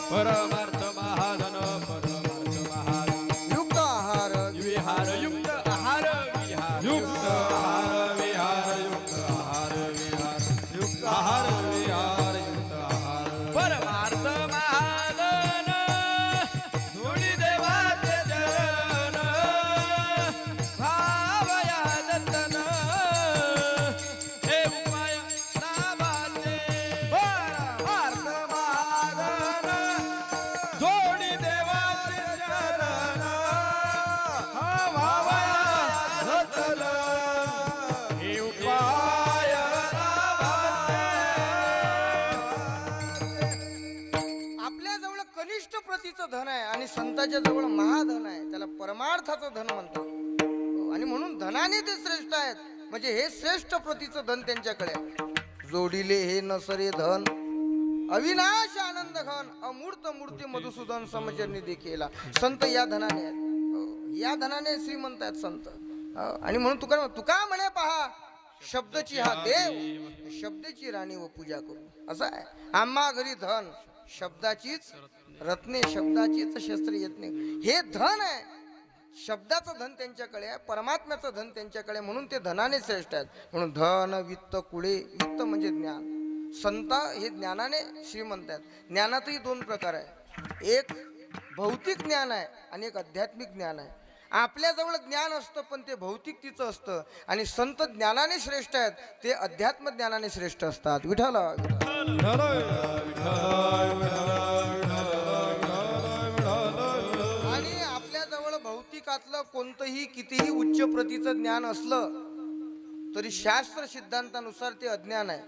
परमार्थ महाधन, परमार्थ महाधन, युक्त आहार विहार युक्त आहार, विहार युक्त आहार, विहार युक्त आहार, विहार युक्त आहार, विहार युक्त आहार. परमार्थ महाधन, धुळी देवाचे चरण, भाव यादतन, हे उपाय लाभाचे. परमार्थ महाधन, जोडी देवाचे चरण, हा भाव यादतन, हे उपाय लाभाचे. आपल्या जवळ कनिष्ठ प्रतीचं धन आहे आणि संताच्या जवळ महाधन आहे, त्याला परमार्थाचं धन म्हणतात. हो, आणि म्हणून धनाने ते श्रेष्ठ आहेत, म्हणजे हे श्रेष्ठ प्रतीचं धन त्यांच्याकडे आहे. जोडिले हे नसरे धन अविनाश आनंद घन अमूर्त मूर्ती मधुसूदन समचरणी देखीला. संत या धनाने आहेत. हो, या धनाने श्रीमंत आहेत संत. हो, आणि म्हणून तुका म्हणे पहा शब्दची हा देव, शब्दाची राणी व पूजा करू. असं आहे. आम्हा घरी धन शब्दाचीच रत्ने, शब्दाचीच शस्त्र यत्ने. हे धन आहे, शब्दाचं धन त्यांच्याकडे आहे, परमात्म्याचं धन त्यांच्याकडे, म्हणून ते धनाने श्रेष्ठ आहेत. म्हणून धन वित्त कुळे, वित्त म्हणजे ज्ञान. संत हे ज्ञानाने श्रीमंत आहेत. ज्ञानातही दोन प्रकार आहे, एक भौतिक ज्ञान आहे आणि एक आध्यात्मिक ज्ञान आहे. आपल्याजवळ ज्ञान असतं पण ते भौतिकतेचं असतं, आणि संत ज्ञानाने श्रेष्ठ आहेत, ते अध्यात्म ज्ञानाने श्रेष्ठ असतात. विठाला आणि आपल्याजवळ भौतिकातलं कोणतंही कितीही उच्च प्रतीचं ज्ञान असलं तरी शास्त्र सिद्धांतानुसार ते अज्ञान आहे.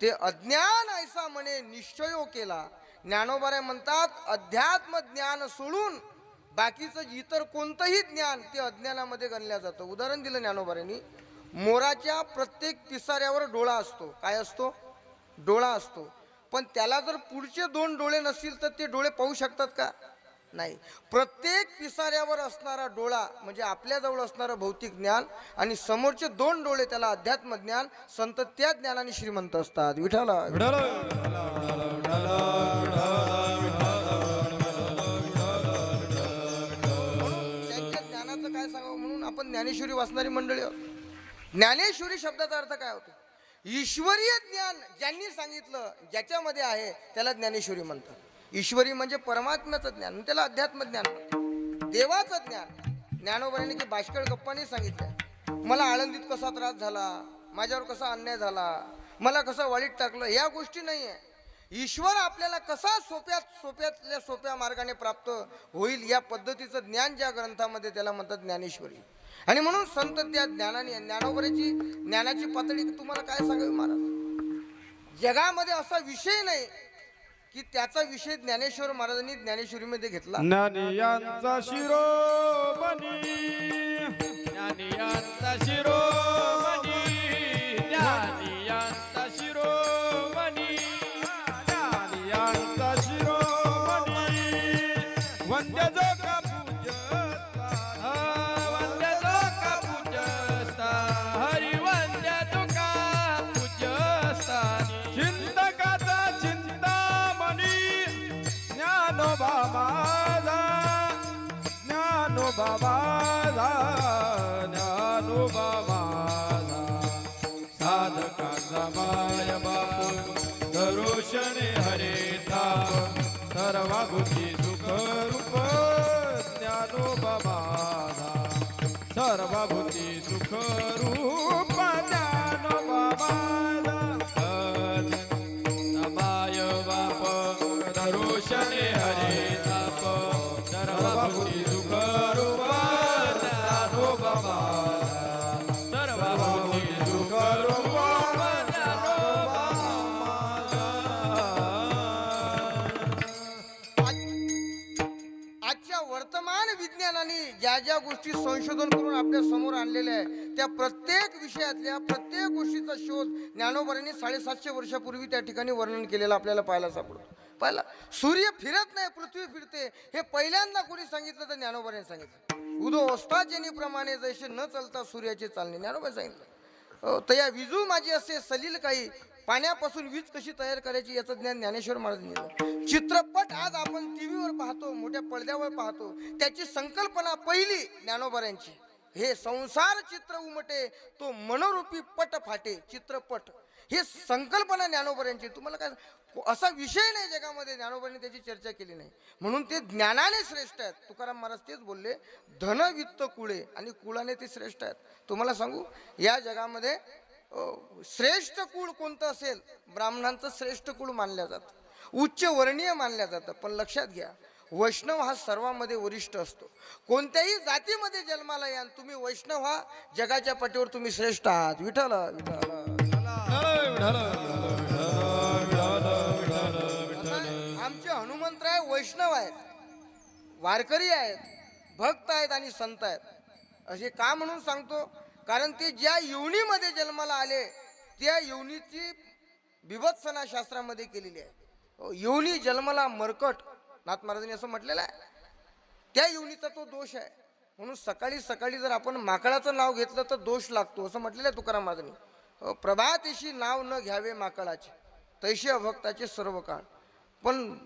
ते अज्ञान ऐसा म्हणे निश्चयो केला. ज्ञानोबाराय म्हणतात अध्यात्म ज्ञान सोडून बाकीचं इतर कोणतंही ज्ञान ते अज्ञानामध्ये गणल्या जातं. उदाहरण दिलं ज्ञानोबारांनी, मोराच्या प्रत्येक पिसाऱ्यावर डोळा असतो. काय असतो? डोळा असतो. पण त्याला जर पुढचे 2 डोळे नसतील तर ते डोळे पाहू शकतात का? नाही. प्रत्येक पिसाऱ्यावर असणारा डोळा म्हणजे आपल्याजवळ असणारं भौतिक ज्ञान आणि समोरचे 2 डोळे त्याला अध्यात्म ज्ञान, संत त्या ज्ञानाने श्रीमंत असतात. विठाला त्यांच्या ज्ञानाचं काय सांगावं, म्हणून आपण ज्ञानेश्वरी वाचणारी मंडळी आहोत. ज्ञानेश्वरी शब्दाचा अर्थ काय होतो? ईश्वरीय ज्ञान ज्यांनी सांगितलं, ज्याच्यामध्ये आहे त्याला ज्ञानेश्वरी म्हणतात. ईश्वरी म्हणजे परमात्म्याचं ज्ञान, त्याला अध्यात्म ज्ञान म्हणतात. देवाचं ज्ञान ज्ञानोबाने की बाष्कळ गप्पाने सांगितलं. मला आळंदीत कसा त्रास झाला, माझ्यावर कसा अन्याय झाला, मला कसं वाळीत टाकलं, या गोष्टी नाही आहे. ईश्वर आपल्याला कसा सोप्यातल्या सोप्या मार्गाने प्राप्त होईल या पद्धतीचं ज्ञान ज्या ग्रंथामध्ये त्याला म्हणतात ज्ञानेश्वरी. आणि म्हणून संत त्या ज्ञानाने, ज्ञानोबराची ज्ञानाची पातळी तुम्हाला काय सांगावी महाराज, जगामध्ये असा विषय नाही की त्याचा विषय ज्ञानेश्वर महाराजांनी ज्ञानेश्वरीमध्ये घेतला. ज्ञानियांचा शिरोमणी, ज्ञानियांचा शिरोमणी, ज्ञानियांचा शिरोमणी, ज्ञानियांचा शिरोमणी, वंद्य जो का पूजता, वंद्य जो का पूजता, हरी वंद्य जो का पूजता, चिंतकाचा चिंतामणी, ज्ञानोबा माझा, ज्ञानोबा माझा, ज्ञानोबा माझा, साधकांचा माय बाप, दरोशने हरे थाप, सर्वभूती सुख रूप, ज्ञानोबा माझा, सर्वभूती सुख रूप, ज्ञानोबा माझा, माय बाप, दरोशने हरे थाप, सर्वभूती सुख रूप, ज्ञानोबा माझा, सर्वभूती सुख रूप, ज्ञानोबा माझा. आजच्या वर्तमान विज्ञानाने ज्या ज्या गोष्टी संशोधन करून आपल्या समोर आणलेल्या आहे, त्या प्रत्येक विषयातल्या प्रत्येक गोष्टीचा शोध ज्ञानोबांनी 750 वर्षापूर्वी त्या ठिकाणी वर्णन केलेलं आपल्याला पाहायला सापडतो. पाहिला, सूर्य फिरत नाही, पृथ्वी फिरते, हे पहिल्यांदा कोणी सांगितलं तर ज्ञानोबाने सांगितलं. उदो ओस्ताचेनी प्रमाणे जैसे न चालता सूर्याचे चालणे, ज्ञानोबाने सांगितलं. तया विजू माझी असे सलील काही, पाण्यापासून वीज कशी तयार करायची याचं ज्ञान ज्ञानेश्वर महाराजांनी दिलं. चित्रपट आज आपण टीव्हीवर पाहतो, मोठ्या पडद्यावर पाहतो, त्याची संकल्पना पहिली ज्ञानोबांची. हे संसार चित्र उमटे, तो मनोरूपी पट फाटे. चित्रपट हे संकल्पना ज्ञानोबांची. तुम्हाला काय असा विषय नाही जगामध्ये ज्ञानोबांनी त्याची चर्चा केली नाही. म्हणून ते ज्ञानाने श्रेष्ठ आहेत. तुकाराम महाराज तेच बोलले, धन वित्त कुळे, आणि कुळाने ते श्रेष्ठ आहेत. तुम्हाला सांगू, या जगामध्ये श्रेष्ठ कुळ कोणतं असेल, ब्राह्मणांचं श्रेष्ठ कुळ मानलं जातं, उच्च वर्णीय मानलं जातं. पण लक्षात घ्या, वैष्णव हा सर्वांमध्ये वरिष्ठ असतो. कोणत्याही जातीमध्ये जन्माला या, तुम्ही वैष्णव हा, जगाच्या पाठीवर तुम्ही श्रेष्ठ आहात. विठ्ठल आमचे हनुमंतराय वैष्णव आहेत, वारकरी आहेत, भक्त आहेत आणि संत आहेत. असे का म्हणून सांगतो, कारण ते ज्या योनीमध्ये जन्माला आले त्या योनीची विभत्सना शास्त्रामध्ये केलेली आहे. योनी जन्माला मरकट, नाथ महाराजांनी असं म्हटलेलं आहे, त्या योनीचा तो दोष आहे. म्हणून सकाळी सकाळी जर आपण माकडाचं नाव घेतलं तर दोष लागतो, असं म्हटलेलं आहे तुकाराम महाराजांनी. प्रभातेशी नाव न घ्यावे माकडाचे, तैसे अभक्ताचे सर्व काळ. पण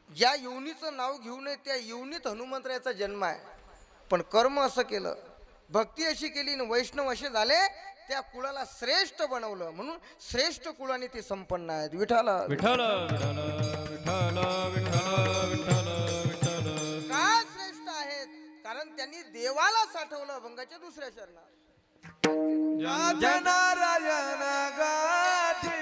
ज्या योनीचं नाव घेऊ नये त्या योनीत हनुमंतरायाचा जन्म आहे. पण कर्म असं केलं, भक्ती अशी केली, वैष्णव असे झाले, त्या कुळाला श्रेष्ठ बनवलं. म्हणून श्रेष्ठ कुळाने ते संपन्न आहेत. विठ्ठल विठ्ठल विठ्ठल विठ्ठल विठ्ठल विठ्ठल. का श्रेष्ठ आहेत? कारण त्यांनी देवाला साठवलं अभंगाच्या दुसऱ्या चरणात. नारायण गाठी,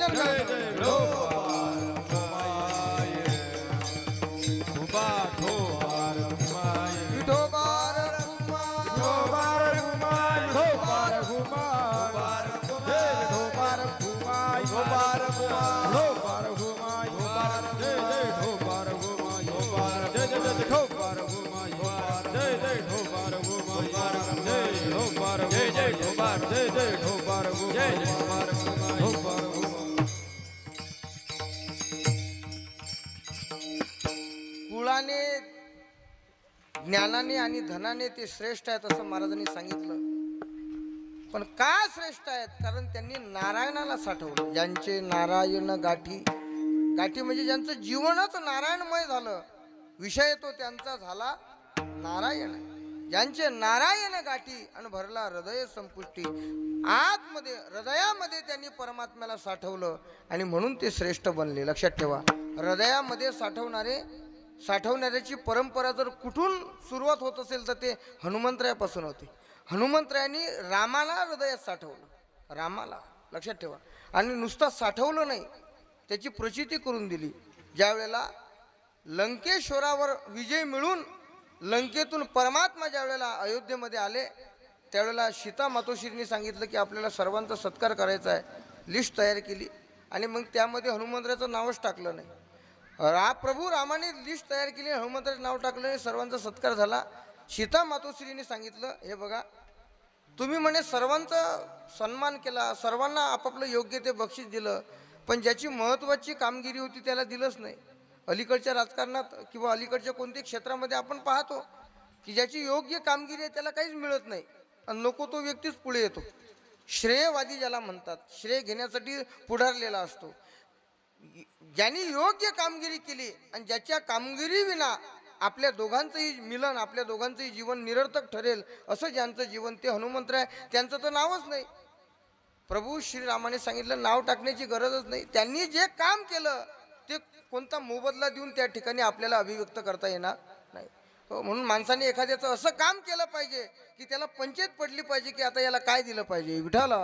गजानन जय करा. जय विठोबार भूमाई विठोबार भूमाई विठोबार भूमाई. विठोबार भूमाई विठोबार भूमाई जय विठोबार भूमाई विठोबार भूमाई जय जय विठोबार भूमाई जय जय विठोबार भूमाई जय जय विठोबार भूमाई जय विठोबार जय जय विठोबार जय जय विठोबार जय जय विठोबार भूमाई कुळाने ज्ञानाने आणि धनाने ते श्रेष्ठ आहेत असं महाराजांनी सांगितलं. पण का श्रेष्ठ आहेत? कारण त्यांनी नारायणाला साठवलं. ज्यांचे नारायण गाठी, गाठी म्हणजे ज्यांचं जीवनच नारायणमय झालं, विषय तो त्यांचा झाला नारायण. ज्यांचे नारायण गाठी आणि भरला हृदय संपुष्टी, आतमध्ये हृदयामध्ये त्यांनी परमात्म्याला साठवलं आणि म्हणून ते श्रेष्ठ बनले. लक्षात ठेवा, हृदयामध्ये साठवणाऱ्याची परंपरा जर कुठून सुरुवात होत असेल तर ते हनुमंतरायापासून होते. हनुमंतरायांनी रामाला हृदयात साठवलं, रामाला. लक्षात ठेवा. आणि नुसतं साठवलं नाही, त्याची प्रचिती करून दिली. ज्या वेळेला लंकेश्वरावर विजय मिळून लंकेतून परमात्मा ज्या वेळेला अयोध्येमध्ये आले, त्यावेळेला सीता मातोश्रींनी सांगितलं की आपल्याला सर्वांचा सत्कार करायचा आहे. लिस्ट तयार केली आणि मग त्यामध्ये हनुमंतराचं नावच टाकलं नाही. प्रभू रामाने लिस्ट तयार केली, हनुमंतराचं नाव टाकलं आणि सर्वांचा सत्कार झाला. सीता मातोश्रींनी सांगितलं, हे बघा, तुम्ही म्हणे सर्वांचा सन्मान केला, सर्वांना आपापलं योग्य ते बक्षीस दिलं, पण ज्याची महत्त्वाची कामगिरी होती त्याला दिलंच नाही. अलीकडच्या राजकारणात किंवा अलीकडच्या कोणत्याही क्षेत्रामध्ये आपण पाहतो की ज्याची योग्य कामगिरी आहे त्याला काहीच मिळत नाही आणि नको तो व्यक्तीच पुढे येतो. श्रेयवादी ज्याला म्हणतात, श्रेय घेण्यासाठी पुढारलेला असतो. ज्यांनी योग्य कामगिरी केली आणि ज्याच्या कामगिरीविना आपल्या दोघांचंही मिलन, आपल्या दोघांचंही जीवन निरर्थक ठरेल असं ज्यांचं जीवन, ते हनुमंतराय. त्यांचं तर नावच नाही. प्रभू श्रीरामाने सांगितलं नाव टाकण्याची गरजच नाही. त्यांनी जे काम केलं ते कोणता मोबदला देऊन त्या ठिकाणी आपल्याला अभिव्यक्त करता येणार नाही. म्हणून माणसाने एखाद्याचं असं काम केलं पाहिजे की त्याला पंचायत पडली पाहिजे की आता याला काय दिलं पाहिजे. विठाला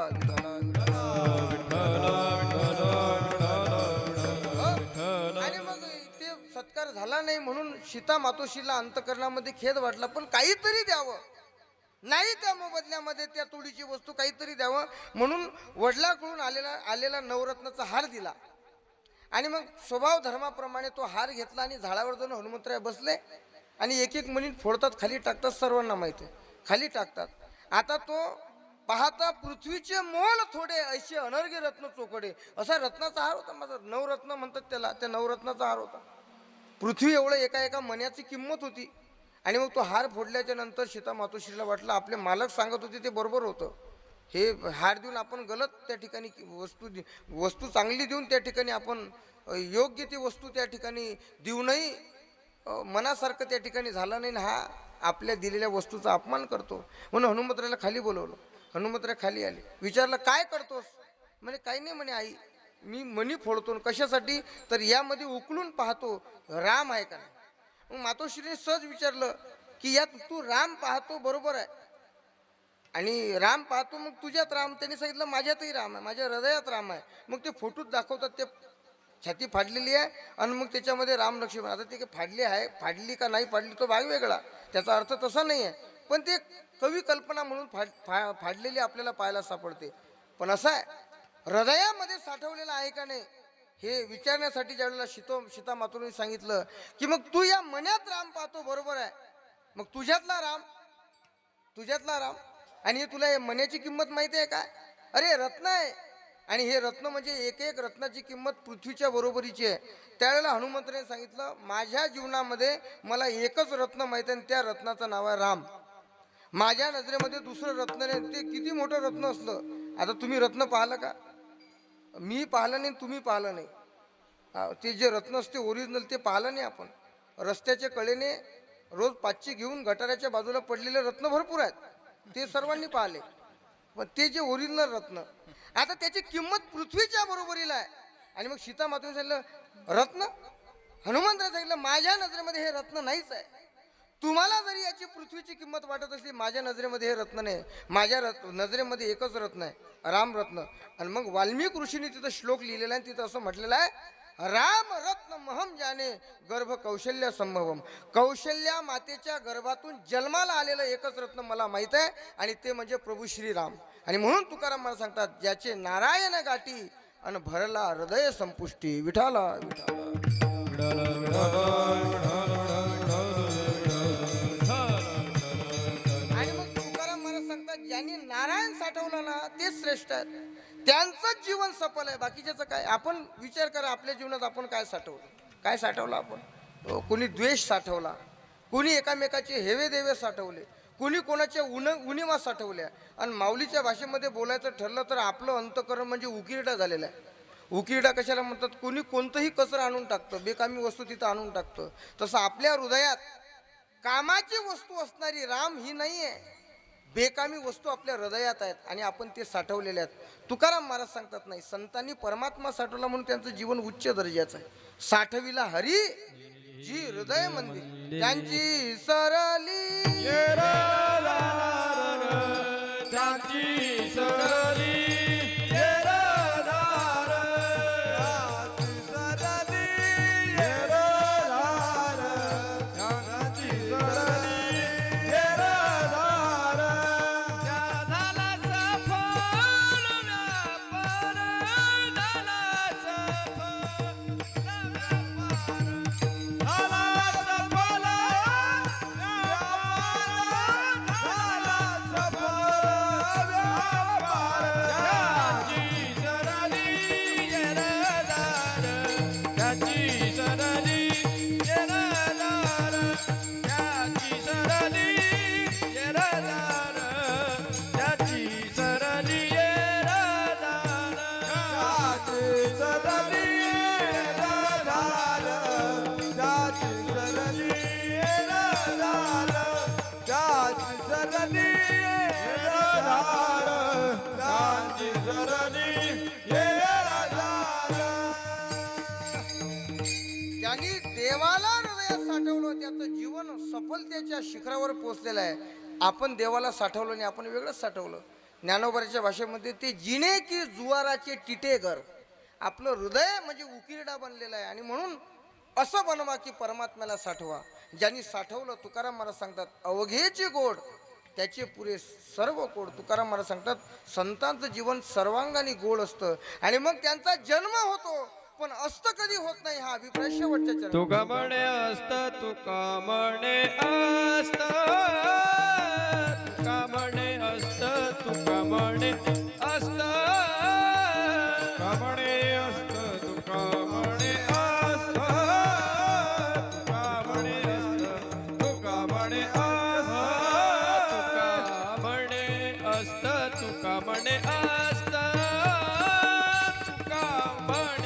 आणि मग ते सत्कार झाला नाही म्हणून सीता मातोश्रीला अंतकरणामध्ये खेद वाटला. पण काहीतरी द्यावं, नाही त्या मोबदल्यामध्ये त्या तोडीची वस्तू काहीतरी द्यावं म्हणून वडिलाकडून आलेला नवरत्नाचा हार दिला. आणि मग स्वभाव धर्माप्रमाणे तो हार घेतला आणि झाडावर जाऊन हनुमंतराय बसले आणि एक एक मणी फोडतात, खाली टाकतात. सर्वांना माहिती आहे, खाली टाकतात. आता तो पाहता पृथ्वीचे मोल थोडे, ऐसे अनर्घ्य रत्न चोकडे, असा रत्नाचा हार होता. माझा नवरत्न म्हणतात त्याला, त्या नवरत्नाचा हार होता. पृथ्वी एवढं एका एका मण्याची किंमत होती. आणि मग तो हार फोडल्याच्या नंतर सीता मातोश्रीला वाटलं आपले मालक सांगत होते ते बरोबर होतं. हे हार देऊन आपण गलत त्या ठिकाणी वस्तू चांगली देऊन त्या ठिकाणी आपण योग्य ती वस्तू त्या ठिकाणी देऊनही मनासारखं त्या ठिकाणी झालं नाही. हा आपल्या दिलेल्या वस्तूचा अपमान करतो. म्हणून हनुमंतरायला खाली बोलवलं. हनुमंतराय खाली आले, विचारलं काय करतोस? म्हणे काही नाही म्हणे आई, मी मणी फोडतो. कशासाठी? तर यामध्ये उकलून पाहतो राम आहे का नाही. मग मातोश्रीने सहज विचारलं की यात तू राम पाहतो बरोबर आहे आणि राम पाहतो मग तुझ्यात राम. त्यांनी सांगितलं माझ्यातही राम आहे, माझ्या हृदयात राम आहे. मग ते फोटोत दाखवतात, ते छाती फाडलेली आहे आणि मग त्याच्यामध्ये राम लक्ष्मण. आता ते फाडली आहे, फाडली का नाही फाडली तो भाग वेगळा, त्याचा अर्थ तसा नाही आहे. पण ते कवी कल्पना म्हणून फाडलेली आपल्याला पाहायला सापडते. पण असं आहे, हृदयामध्ये साठवलेलं आहे का नाही हे विचारण्यासाठी ज्यावेळेला सीता मातोने सांगितलं की मग तू या मण्यात राम पाहतो बरोबर आहे, मग तुझ्यातला राम आणि हे तुला मण्याची किंमत माहिती आहे का? अरे रत्न आहे आणि हे रत्न म्हणजे एक एक रत्नाची किंमत पृथ्वीच्या बरोबरीची आहे. त्यावेळेला हनुमंताने सांगितलं माझ्या जीवनामध्ये मला एकच रत्न माहिती आहे आणि त्या रत्नाचं नाव आहे राम. माझ्या नजरेमध्ये दुसरं रत्न नाही. ते किती मोठं रत्न असलं. आता तुम्ही रत्न पाहिलं का? मी पाहिलं नाही, तुम्ही पाहिलं नाही. ते जे रत्न असते ओरिजिनल ते पाहिलं नाही आपण. रस्त्याच्या कडेने रोज पाचशे घेऊन गटाराच्या बाजूला पडलेले रत्न भरपूर आहेत, ते सर्वांनी पाहिले. पण ते जे ओरिजिनल रत्न, आता त्याची किंमत पृथ्वीच्या बरोबरीला आहे. आणि मग सीता मातेने सांगितलं रत्न, हनुमंताने सांगितलं माझ्या नजरेमध्ये हे रत्न नाहीच आहे. तुम्हाला जरी याची पृथ्वीची किंमत वाटत असली, माझ्या नजरेमध्ये हे रत्न नाही. माझ्या नजरेमध्ये एकच रत्न आहे, रामरत्न. आणि मग वाल्मिक ऋषीने तिथं श्लोक लिहिलेला आहे, तिथं असं म्हटलेलं आहे, राम रत्न महम जाने गर्भ कौशल्य संभवम. कौशल्या मातेच्या गर्भातून जन्माला आलेलं एकच रत्न मला माहित आहे, आणि ते म्हणजे प्रभू श्रीराम. आणि म्हणून तुकाराम मला सांगतात, ज्याचे नारायण गाठी आणि भरला हृदय संपुष्टी. विठाला विठाला. आणि मग तुकाराम महाराज सांगतात, ज्यांनी नारायण साठवला ना तेच श्रेष्ठ आहेत, त्यांचंच जीवन सफल आहे. बाकीच्याचं काय? आपण विचार करा, आपल्या जीवनात आपण काय साठवलं? काय साठवलं आपण? कोणी द्वेष साठवला, कोणी एकामेकाचे हेवे देवे साठवले, कोणी कोणाच्या उणिमा साठवल्या. आणि माऊलीच्या भाषेमध्ये बोलायचं ठरलं तर आपलं अंतकरण म्हणजे उकिरडा झालेला आहे. उकिरडा कशाला म्हणतात? कोणी कोणतंही कचरा आणून टाकतं, बेकामी वस्तू तिथं आणून टाकतं. तसं आपल्या हृदयात कामाची वस्तू असणारी राम ही नाही आहे, बेकामी वस्तू आपल्या हृदयात आहेत, आणि आपण ते साठवलेले आहेत. तुकाराम महाराज सांगतात, नाही, संतांनी परमात्मा साठवला म्हणून त्यांचं जीवन उच्च दर्जाचं आहे. साठविला हरी जी हृदय मंदिर, त्यांची सरली त्यांची सरली ज्यांनी देवाला हृदयात साठवलं त्याचं जीवन सफलतेच्या शिखरावर पोहोचलेलं आहे. आपण देवाला साठवलं नाही, आपण वेगळंच साठवलं. ज्ञानोबाच्या भाषेमध्ये ते जिने की जुवाराचे टिटे घर, आपलं हृदय म्हणजे उकिरडा बनलेलं आहे. आणि म्हणून असं बनवा की परमात्म्याला साठवा. ज्यांनी साठवलं, तुकाराम महाराज सांगतात, अवघेचे गोड त्याचे पुरे सर्व गोड. तुकाराम महाराज सांगतात, संतांचं जीवन सर्वांगाने गोड असतं, आणि मग त्यांचा जन्म होतो, पण अस्त कधी होत नाही. हा अभिप्राय शेवटच्या चरणी. तुका म्हणे असत, तुका म्हणे असत, तुका म्हणे असत, तुका म्हणे असत, तुका म्हणे असत, तुका म्हणे असत, तुका म्हणे असत, तुका म्हणे असत, तुका म्हणे असत, तुका म्हणे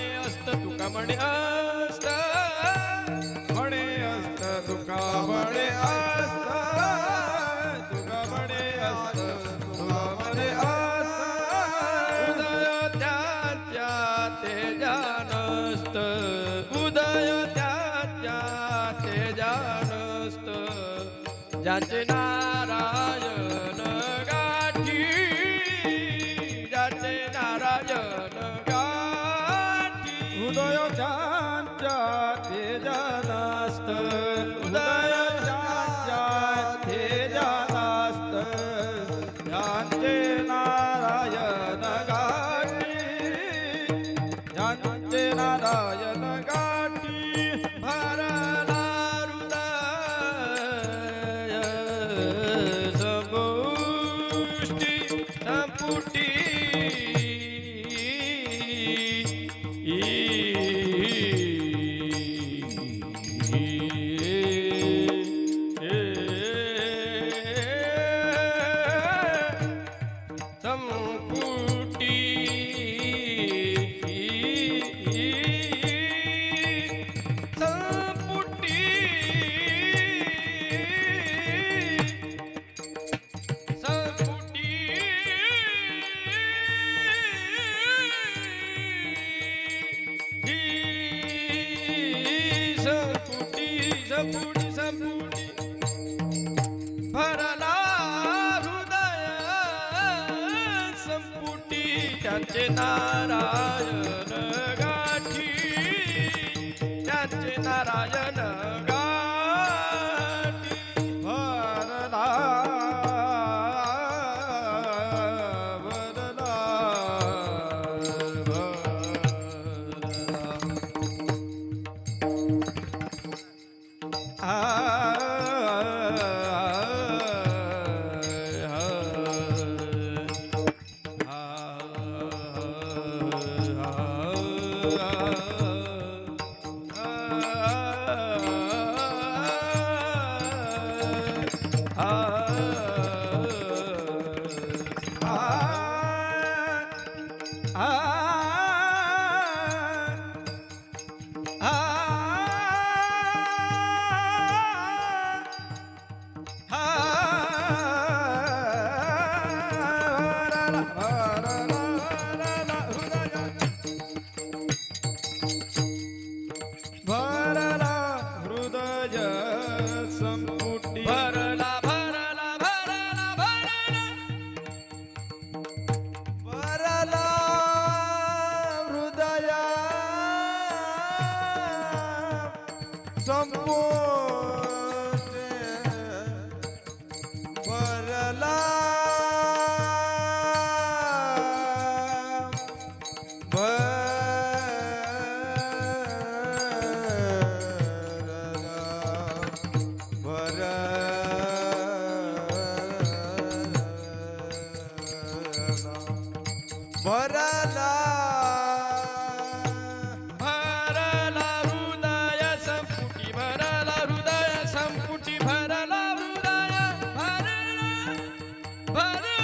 असत, तुका म्हणे असत, म्हणे असत, तुका म्हणे असत, तुका म्हणे असत, तुका म्हणे असत. उदय त्याच्या तेजानस्त, उदय त्याच्या तेजानस्त, ज्याचे नारायण गाठी, ज्याचे नारायण गाठी. उदय ज्यांच्या तेजानस्त, उदय ज्यांच्या तेजानस्त, ज्यांचे नारायण गाठी, ज्यांचे नारायण गाठी. भरला हृदय संपुष्टी, संपुटी. संपुटी, संपुटी, संपुटी. भरला हृदय संपुटी त्याचे नारायण गाठी त्याचे नारायण गाठी भरला भरला भरला हृदय संपुटी भरला भरला भरला भरला भरला हृदय संपुटी भरला भरला भरला हृदय संपुटी भरला हृदय संपुटी भरला हृदय भरला भरला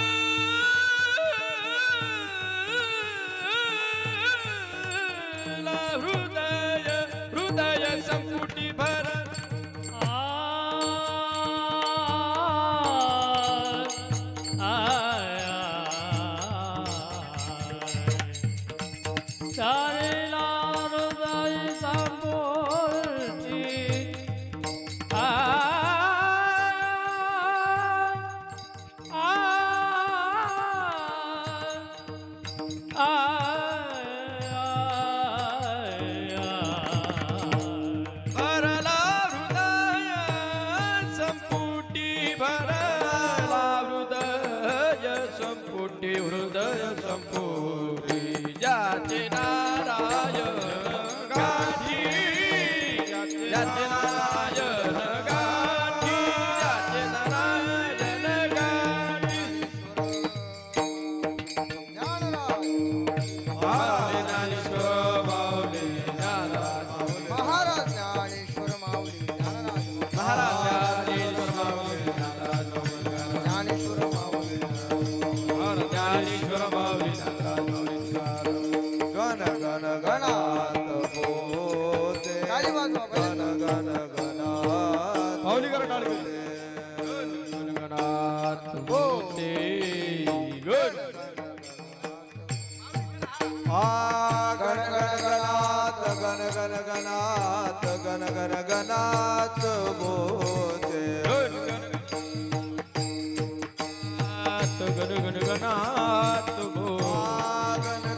हृदय हृदय संपुटी भरला चालेला हृदय संपुटी भरला हृदय संपुटी भरला हृदय संपुटी हृदय संपुटी ज्याचे नारायण गाठी ज्याचे नारायण गाठी ज्याचे नारायण गाठी ज्ञानेश्वर माऊली ज्ञानराज महाराज ज्ञानेश्वर माऊली ज्ञानराज महाराज ज्ञानेश्वर माऊली ज्ञानराज ज्ञानेश्वर माऊली ज्ञानेश्वर माऊली ज्ञानराज गण गण गणात होते ताली वाजवा गण गण गणात माऊली करा टाळी गण गणात होते गण गण गण गणात गण गण गणात गण गण गणात होते गण गण गणात गण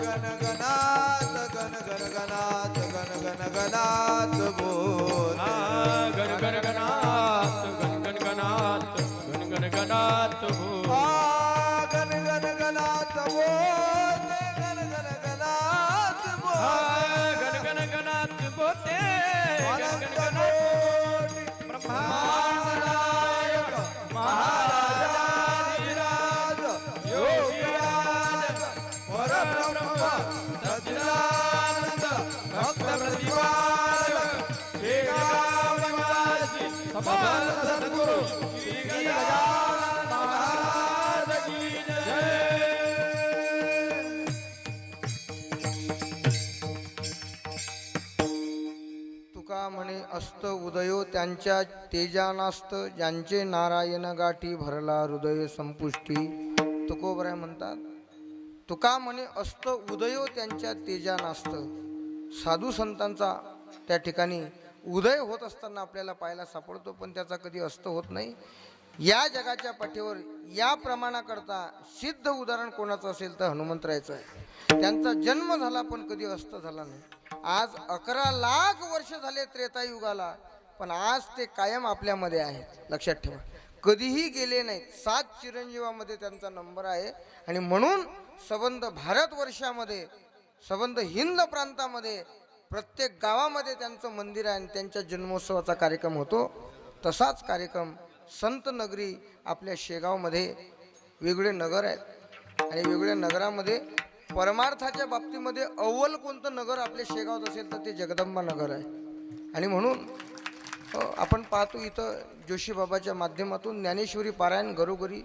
गण गणात गण गण गणात गण गण गणात बोल गण गण गणात गण गण गणात गण गण गणात बोल गण गण गणात बोल गण गण गणात बोल गण गण गणात बोते गण गण गणात ब्रह्मांड नायक महाराज योगीराज परब्रह्म सच्चिदानंद भक्त प्रतिपादक श्री समर्थ सद्गुरु श्री गजानन महाराज की जय. तुका म्हणे अस्त उदयो त्यांच्या तेजानास्त ज्यांचे नारायण गाठी भरला हृदय संपुष्टी. तुकोबराय म्हणतात तुका म्हणे अस्त उदयो त्यांच्या तेजानास्त. साधू संतांचा त्या ठिकाणी उदय होत असताना आपल्याला पाहायला सापडतो, पण त्याचा कधी अस्त होत नाही. या जगाच्या पाठीवर या प्रमाणाकरता सिद्ध उदाहरण कोणाचं असेल तर हनुमंतरायचं आहे. त्यांचा जन्म झाला पण कधी अस्त झाला नाही. आज 11 लाख वर्ष झाले त्रेतायुगाला, पण आज ते कायम आपल्यामध्ये आहेत. लक्षात ठेवा, कधीही गेले नाहीत. 7 चिरंजीवामध्ये त्यांचा नंबर आहे. आणि म्हणून संबंध भारतवर्षामध्ये, संबंध हिंद प्रांतामध्ये प्रत्येक गावामध्ये त्यांचं मंदिर आहे आणि त्यांच्या जन्मोत्सवाचा कार्यक्रम होतो. तसाच कार्यक्रम संत नगरी आपल्या शेगावमध्ये वेगळे नगर आहेत आणि वेगवेगळ्या नगरामध्ये परमार्थाच्या बाबतीमध्ये अव्वल कोणतं नगर आपल्या शेगावात असेल तर ते जगदंबा नगर आहे. आणि म्हणून आपण पाहतो इथं जोशीबाबाच्या माध्यमातून ज्ञानेश्वरी पारायण घरोघरी.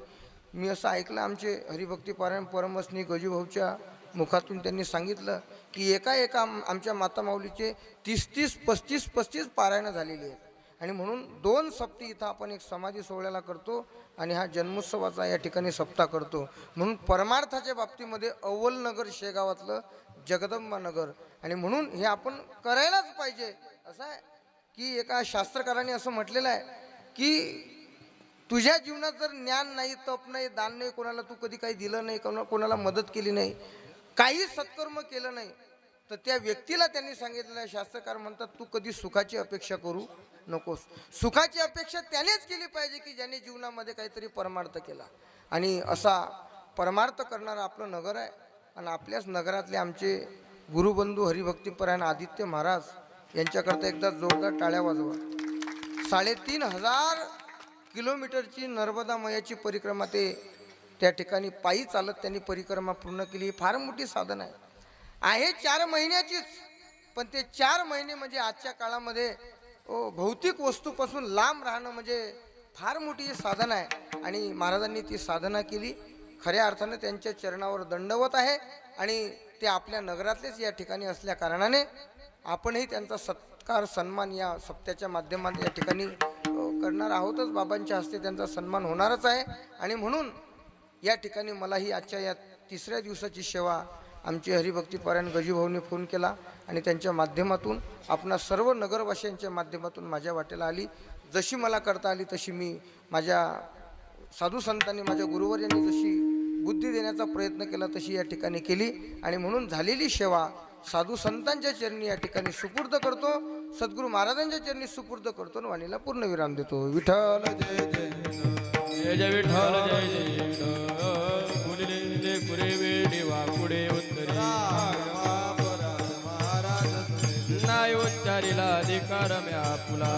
मी असं ऐकलं, आमचे हरिभक्ती पारायण परमस्नी गजूभाऊच्या मुखातून त्यांनी सांगितलं की एका आमच्या माता माऊलीचे 30 35 पारायणं झालेली आहेत. आणि म्हणून 2 सप्ती इथं आपण एक समाधी सोहळ्याला करतो आणि हा जन्मोत्सवाचा या ठिकाणी सप्ताह करतो. म्हणून परमार्थाच्या बाबतीमध्ये अव्वल नगर शेगावातलं जगदंबा नगर. आणि म्हणून हे आपण करायलाच पाहिजे. असं आहे की एका शास्त्रकाराने असं म्हटलेलं आहे की तुझ्या जीवनात जर ज्ञान नाही, तप नाही, दान नाही, कोणाला तू कधी काही दिलं नाही, कोणाला मदत केली नाही, काही सत्कर्म केलं नाही, तर त्या व्यक्तीला त्यांनी सांगितलेलं आहे, शास्त्रकार म्हणतात, तू कधी सुखाची अपेक्षा करू नकोस. सुखाची अपेक्षा त्यानेच केली पाहिजे की ज्याने जीवनामध्ये काहीतरी परमार्थ केला. आणि असा परमार्थ करणारा आपलं नगर आहे. आणि आपल्याच नगरातले आमचे गुरुबंधू हरिभक्तीपरायण आदित्य महाराज यांच्याकरता एकदा जोरदार टाळ्या वाजवा. 3,500 किलोमीटरची नर्मदा मैयाची परिक्रमा ते त्या ठिकाणी पायी चालत त्यांनी परिक्रमा पूर्ण केली. ही फार मोठी साधन आहे 4 महिन्याचीच. पण ते 4 महिने म्हणजे आजच्या काळामध्ये भौतिक वस्तूपासून लांब राहणं म्हणजे फार मोठी साधना आहे. आणि महाराजांनी ती साधना केली. खऱ्या अर्थानं त्यांच्या चरणावर दंडवत आहे. आणि ते आपल्या नगरातलेच या ठिकाणी असल्या कारणाने आपणही त्यांचा सत्कार सन्मान या सप्त्याच्या माध्यमात या ठिकाणी करणार आहोतच. बाबांच्या हस्ते त्यांचा सन्मान होणारच आहे. आणि म्हणून या ठिकाणी मलाही आजच्या या 3ऱ्या दिवसाची सेवा आमचे हरिभक्तीपरायण गजूभाऊंनी फोन केला आणि त्यांच्या माध्यमातून आपणा सर्व नगरवासियांच्या माध्यमातून माझ्या वाटेला आली. जशी मला करता आली तशी मी माझ्या साधू संतांनी, माझ्या गुरुवर्यांनी जशी बुद्धी देण्याचा प्रयत्न केला तशी या ठिकाणी केली. आणि म्हणून झालेली सेवा साधू संतांच्या चरणी या ठिकाणी सुपूर्द करतो, सद्गुरू महाराजांच्या चरणी सुपूर्द करतो आणि वाणीला पूर्ण विराम देतो. विठ्ठल जय जय जय जय विठ्ठल जय जय विठ्ठल. पुढे पुरे वेडीवा पुढे उत्तरी नाही उच्चारीला अधिकार म्या पुला.